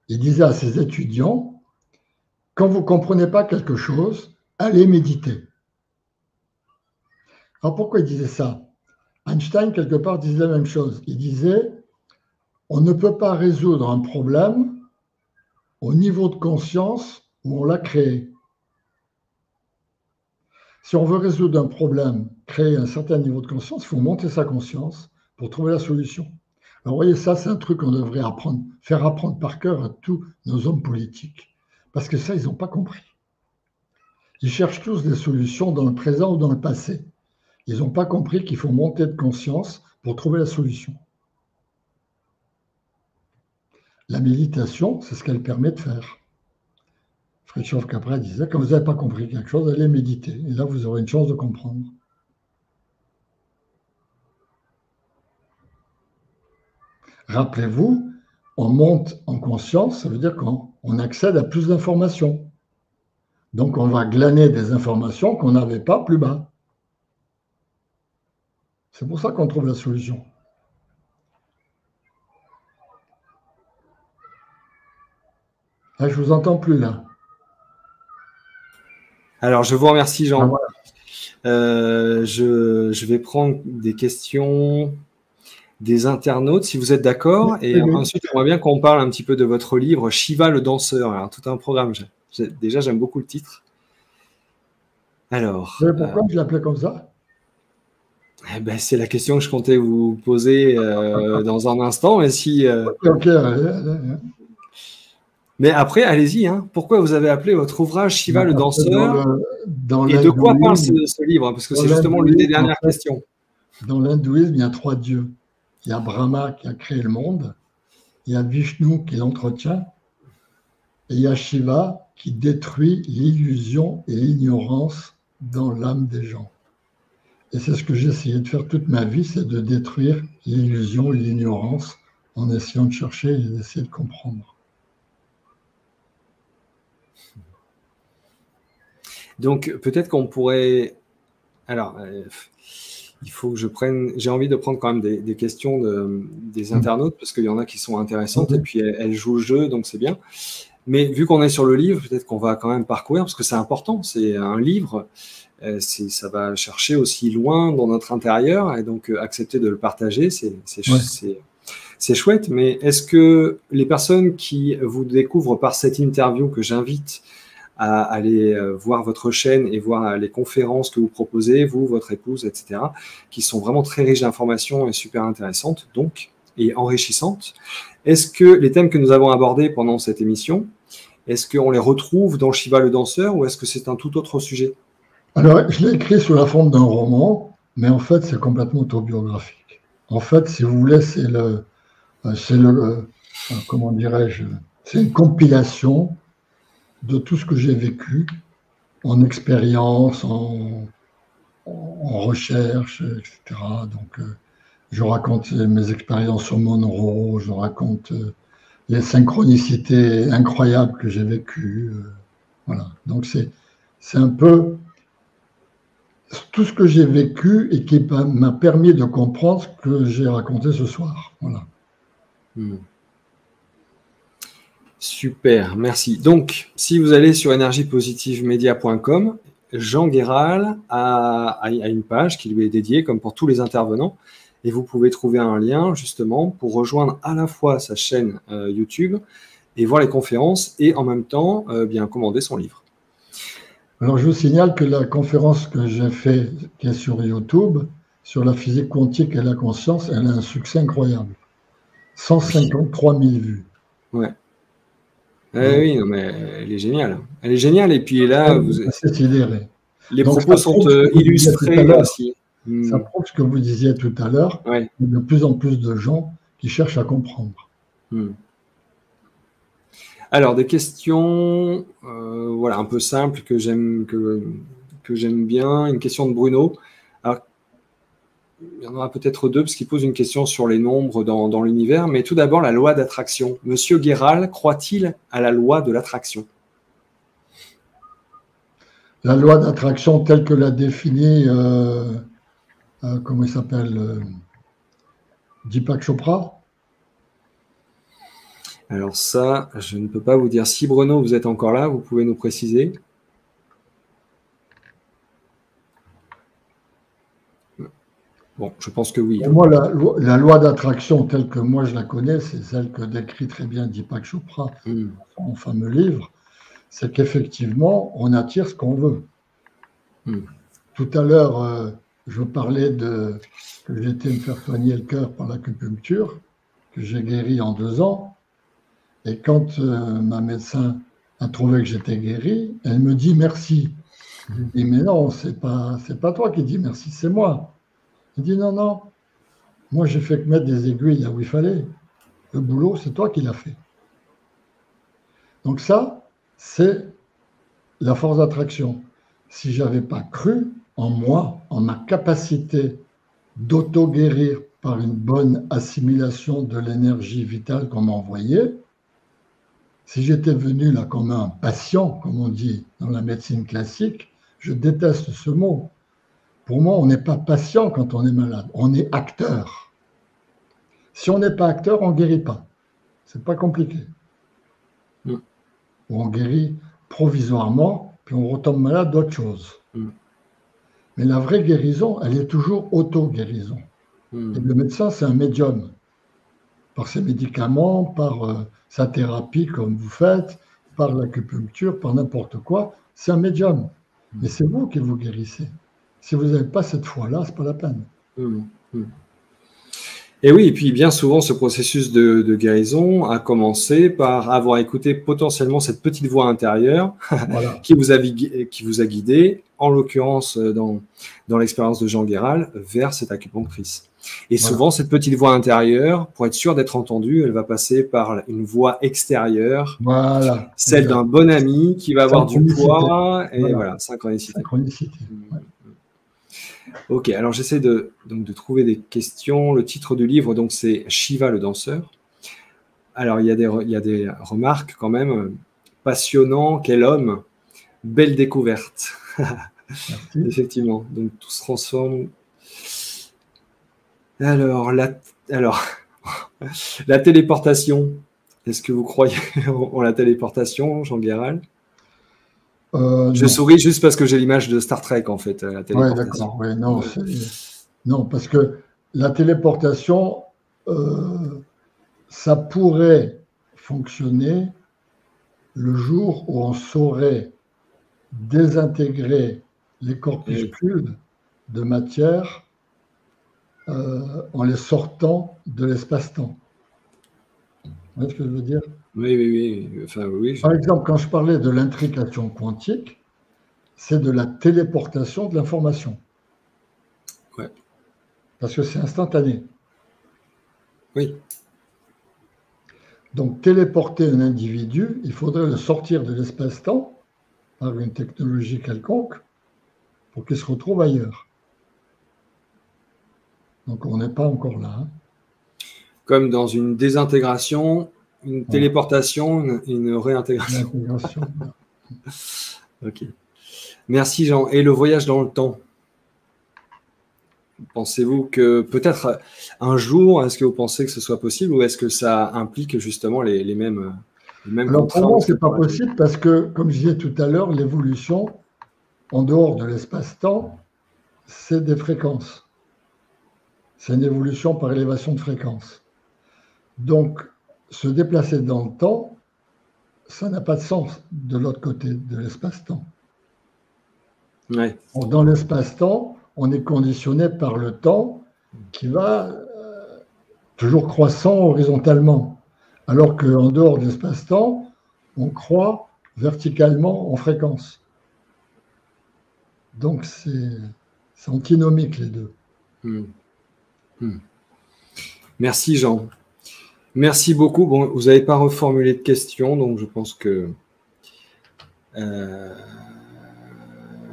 disait à ses étudiants, quand vous ne comprenez pas quelque chose, allez méditer. Alors pourquoi il disait ça? Einstein, quelque part, disait la même chose. Il disait, on ne peut pas résoudre un problème au niveau de conscience où on l'a créé. Si on veut résoudre un problème, créer un certain niveau de conscience, il faut monter sa conscience pour trouver la solution. Alors, vous voyez, ça, c'est un truc qu'on devrait faire apprendre par cœur à tous nos hommes politiques. Parce que ça, ils n'ont pas compris. Ils cherchent tous des solutions dans le présent ou dans le passé. Ils n'ont pas compris qu'il faut monter de conscience pour trouver la solution. La méditation, c'est ce qu'elle permet de faire. Fritjof Capra disait, quand vous n'avez pas compris quelque chose, allez méditer. Et là, vous aurez une chance de comprendre. Rappelez-vous, on monte en conscience, ça veut dire qu'on accède à plus d'informations. Donc, on va glaner des informations qu'on n'avait pas plus bas. C'est pour ça qu'on trouve la solution. Là, je ne vous entends plus, là. Alors, je vous remercie, Jean. Ah, voilà. Je vais prendre des questions des internautes, si vous êtes d'accord. Et ensuite, j'aimerais bien qu'on parle un petit peu de votre livre, Shiva le danseur. Alors, tout un programme. Déjà, j'aime beaucoup le titre. Alors. Vous savez pourquoi je l'appelais comme ça? Eh ben, c'est la question que je comptais vous poser dans un instant. Mais si, Ok. Mais après, allez-y. Hein. Pourquoi vous avez appelé votre ouvrage Shiva le danseur et de quoi parle ce livre? Parce que c'est justement l'une des dernières questions. Dans l'hindouisme, il y a 3 dieux. Il y a Brahma qui a créé le monde, il y a Vishnu qui l'entretient, et il y a Shiva qui détruit l'illusion et l'ignorance dans l'âme des gens. Et c'est ce que j'ai essayé de faire toute ma vie, c'est de détruire l'illusion et l'ignorance en essayant de chercher et d'essayer de comprendre. Donc, peut-être qu'on pourrait... Alors, il faut que je prenne... J'ai envie de prendre quand même des questions des internautes, parce qu'il y en a qui sont intéressantes, et puis elles jouent le jeu, donc c'est bien. Mais vu qu'on est sur le livre, peut-être qu'on va quand même parcourir, parce que c'est important, c'est un livre, ça va chercher aussi loin dans notre intérieur, et donc accepter de le partager, c'est chouette. Mais est-ce que les personnes qui vous découvrent par cette interview, que j'invite à aller voir votre chaîne et voir les conférences que vous proposez, vous, votre épouse, etc., qui sont vraiment très riches d'informations et super intéressantes, donc, et enrichissantes. Est-ce que les thèmes que nous avons abordés pendant cette émission, est-ce qu'on les retrouve dans Shiva le danseur, ou est-ce que c'est un tout autre sujet? Alors, je l'ai écrit sous la forme d'un roman, mais en fait, c'est complètement autobiographique. En fait, si vous voulez, comment dirais-je, c'est une compilation de tout ce que j'ai vécu en expérience, en recherche, etc. Donc, je raconte mes expériences sur Monroe, je raconte les synchronicités incroyables que j'ai vécues. Voilà. Donc, c'est un peu tout ce que j'ai vécu et qui m'a permis de comprendre ce que j'ai raconté ce soir. Voilà. Super, merci. Donc, si vous allez sur énergiepositivemedia.com, Jean Guéral a une page qui lui est dédiée, comme pour tous les intervenants, et vous pouvez trouver un lien justement pour rejoindre à la fois sa chaîne YouTube et voir les conférences, et en même temps bien commander son livre. Alors, je vous signale que la conférence que j'ai faite, qui est sur YouTube, sur la physique quantique et la conscience, elle a un succès incroyable. 153 000 vues. Ouais. Oui, non, mais elle est géniale. Elle est géniale, et puis là, les propos sont illustrés aussi. Ça prouve ce que vous disiez tout à l'heure. Ouais. Il y a de plus en plus de gens qui cherchent à comprendre. Alors, des questions voilà, un peu simples que j'aime bien. Une question de Bruno. Alors, il y en aura peut-être 2, parce qu'il pose une question sur les nombres dans l'univers. Mais tout d'abord, la loi d'attraction. Monsieur Guéral croit-il à la loi de l'attraction? La loi d'attraction telle que l'a définie comment il s'appelle, Deepak Chopra. Alors ça, je ne peux pas vous dire. Si Bruno, vous êtes encore là, vous pouvez nous préciser. Bon, je pense que oui. Pour moi, la loi d'attraction telle que moi je la connais, c'est celle que décrit très bien Deepak Chopra dans son fameux livre, c'est qu'effectivement, on attire ce qu'on veut. Tout à l'heure, je parlais que j'ai été me faire soigner le cœur par l'acupuncture, que j'ai guéri en 2 ans. Et quand ma médecin a trouvé que j'étais guéri, elle me dit merci. Je lui dis, mais non, c'est pas toi qui dis merci, c'est moi. Elle dit, non, non, moi j'ai fait que mettre des aiguilles là où il fallait. Le boulot, c'est toi qui l'as fait. Donc ça, c'est la force d'attraction. Si je n'avais pas cru en moi, en ma capacité d'auto-guérir par une bonne assimilation de l'énergie vitale qu'on m'envoyait, si j'étais venu là comme un patient, comme on dit dans la médecine classique, je déteste ce mot. Pour moi, on n'est pas patient quand on est malade, on est acteur. Si on n'est pas acteur, on ne guérit pas. C'est pas compliqué. Ou on guérit provisoirement, puis on retombe malade d'autre chose. Mais la vraie guérison, elle est toujours auto-guérison. Et le médecin, c'est un médium. Par ses médicaments, par sa thérapie comme vous faites, par l'acupuncture, par n'importe quoi, c'est un médium. Mais c'est vous qui vous guérissez. Si vous n'avez pas cette foi-là, ce n'est pas la peine. Et oui, et puis bien souvent, ce processus de guérison a commencé par avoir écouté potentiellement cette petite voix intérieure voilà. qui vous a guidé, en l'occurrence dans l'expérience de Jean Guéral, vers cette acupunctrice. Et voilà. Souvent, cette petite voix intérieure, pour être sûr d'être entendue, elle va passer par une voix extérieure, voilà. Celle d'un bon ami qui va avoir du poids, et voilà, synchronicité. Ouais. Ok, alors j'essaie de trouver des questions. Le titre du livre, donc, c'est Shiva le danseur. Alors, il y a des remarques quand même. Passionnant, quel homme, belle découverte. Effectivement, donc tout se transforme. Alors, la téléportation. Est-ce que vous croyez en la téléportation, Jean Guéral? Je souris juste parce que j'ai l'image de Star Trek, en fait, la téléportation. Oui, d'accord. Non, parce que la téléportation, ça pourrait fonctionner le jour où on saurait désintégrer les corpuscules de matière en les sortant de l'espace-temps. Vous voyez ce que je veux dire? Oui. Enfin, oui. Par exemple, quand je parlais de l'intrication quantique, c'est de la téléportation de l'information. Ouais. Parce que c'est instantané. Oui. Donc, téléporter un individu, il faudrait le sortir de l'espace-temps par une technologie quelconque pour qu'il se retrouve ailleurs. Donc, on n'est pas encore là. Hein. Comme dans une désintégration, une téléportation, une réintégration. Ok. Merci Jean. Et le voyage dans le temps, pensez-vous que peut-être un jour, est-ce que vous pensez que ce soit possible ou est-ce que ça implique justement les mêmes Alors pour moi, ce n'est pas possible parce que, comme je disais tout à l'heure, l'évolution en dehors de l'espace-temps, c'est des fréquences. C'est une évolution par élévation de fréquence. Donc, se déplacer dans le temps, ça n'a pas de sens de l'autre côté de l'espace-temps. Ouais. Dans l'espace-temps, on est conditionné par le temps qui va toujours croissant horizontalement, alors qu'en dehors de l'espace-temps, on croît verticalement en fréquence. Donc, c'est antinomique les deux. Merci Jean. Merci beaucoup. Bon, vous n'avez pas reformulé de questions, donc je pense que...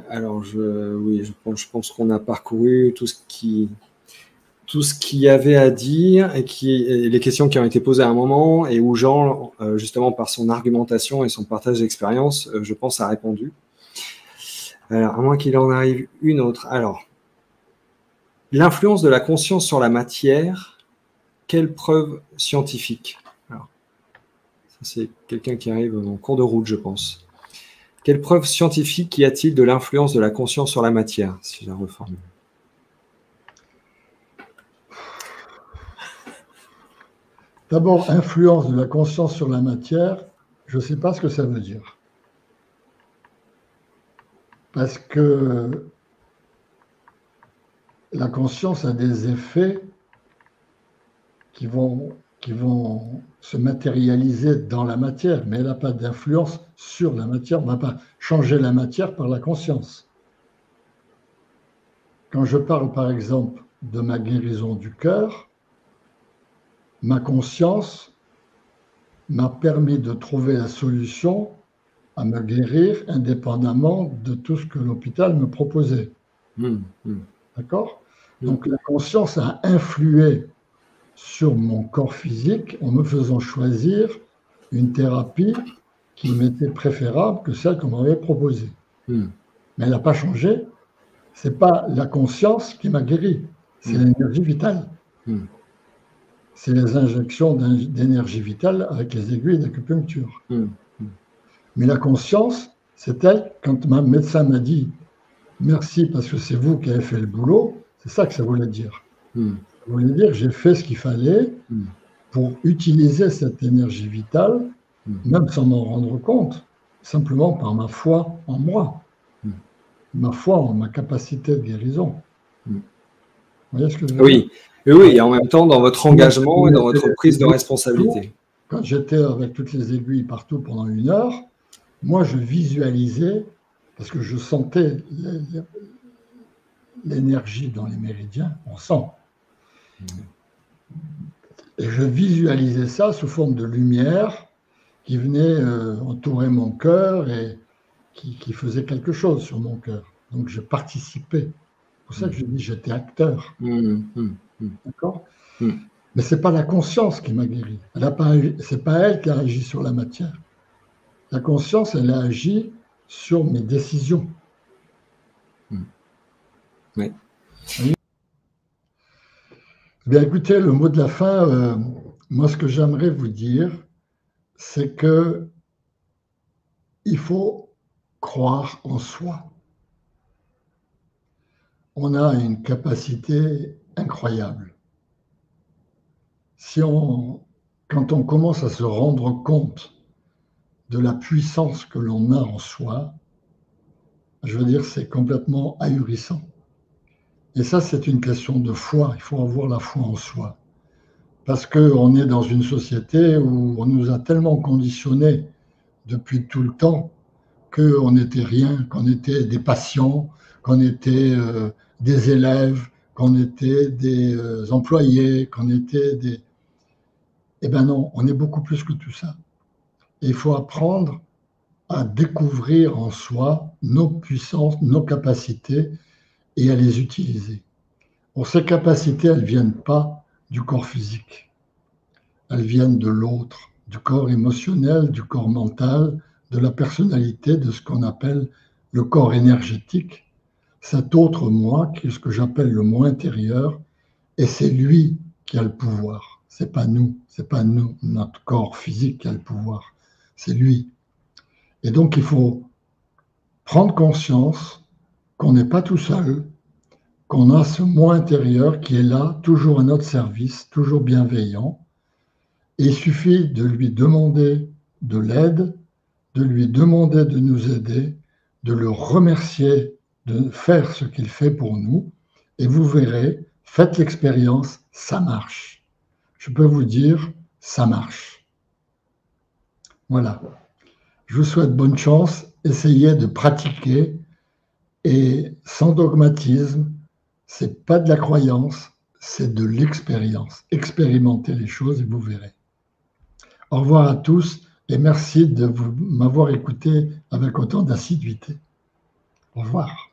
Alors, je pense qu'on a parcouru tout ce qu'il y avait à dire et les questions qui ont été posées à un moment et où Jean, justement par son argumentation et son partage d'expérience, je pense, a répondu. Alors, à moins qu'il en arrive une autre. Alors, L'influence de la conscience sur la matière, quelle preuve scientifique? Alors, ça c'est quelqu'un qui arrive en cours de route, je pense. Quelle preuve scientifique y a-t-il de l'influence de la conscience sur la matière, si je la reformule? D'abord, influence de la conscience sur la matière, je ne sais pas ce que ça veut dire. Parce que la conscience a des effets qui vont se matérialiser dans la matière, mais elle n'a pas d'influence sur la matière. On ne va pas changer la matière par la conscience. Quand je parle, par exemple, de ma guérison du cœur, ma conscience m'a permis de trouver la solution à me guérir indépendamment de tout ce que l'hôpital me proposait. D'accord? Donc la conscience a influé sur mon corps physique en me faisant choisir une thérapie qui m'était préférable que celle qu'on m'avait proposée. Mais elle n'a pas changé. Ce n'est pas la conscience qui m'a guéri, c'est l'énergie vitale. C'est les injections d'énergie vitale avec les aiguilles d'acupuncture. Mais la conscience, c'est elle, quand ma médecin m'a dit « merci parce que c'est vous qui avez fait le boulot », c'est ça que ça voulait dire. Ça voulait dire que j'ai fait ce qu'il fallait pour utiliser cette énergie vitale, même sans m'en rendre compte, simplement par ma foi en moi, ma foi en ma capacité de guérison. Vous voyez ce que je veux dire? Oui, et en même temps dans votre engagement et dans votre prise de responsabilité. Quand j'étais avec toutes les aiguilles partout pendant 1 heure, moi je visualisais, parce que je sentais l'énergie dans les méridiens, on sent. Et je visualisais ça sous forme de lumière qui venait entourer mon cœur et qui faisait quelque chose sur mon cœur. Donc je participais. C'est pour ça que je dis j'étais acteur. D'accord? Mais ce n'est pas la conscience qui m'a guéri. Ce n'est pas elle qui a agi sur la matière. La conscience, elle a agi sur mes décisions. Oui. Bien, écoutez, le mot de la fin, moi, ce que j'aimerais vous dire, c'est que il faut croire en soi. On a une capacité incroyable. Quand on commence à se rendre compte de la puissance que l'on a en soi, je veux dire, c'est complètement ahurissant. Et ça, c'est une question de foi. Il faut avoir la foi en soi. Parce qu'on est dans une société où on nous a tellement conditionnés depuis tout le temps qu'on n'était rien, qu'on était des patients, qu'on était des élèves, qu'on était des employés, qu'on était des... Eh bien non, on est beaucoup plus que tout ça. Et il faut apprendre à découvrir en soi nos puissances, nos capacités et à les utiliser. Or, ces capacités, elles ne viennent pas du corps physique. Elles viennent de l'autre, du corps émotionnel, du corps mental, de la personnalité, de ce qu'on appelle le corps énergétique. Cet autre moi, qui est ce que j'appelle le moi intérieur, et c'est lui qui a le pouvoir. C'est pas nous, notre corps physique qui a le pouvoir. C'est lui. Et donc, il faut prendre conscience qu'on n'est pas tout seul, qu'on a ce moi intérieur qui est là, toujours à notre service, toujours bienveillant. Et il suffit de lui demander de l'aide, de lui demander de nous aider, de le remercier de faire ce qu'il fait pour nous. Et vous verrez, faites l'expérience, ça marche. Je peux vous dire, ça marche. Voilà. Je vous souhaite bonne chance. Essayez de pratiquer et sans dogmatisme. C'est pas de la croyance, c'est de l'expérience. Expérimentez les choses et vous verrez. Au revoir à tous et merci de m'avoir écouté avec autant d'assiduité. Au revoir.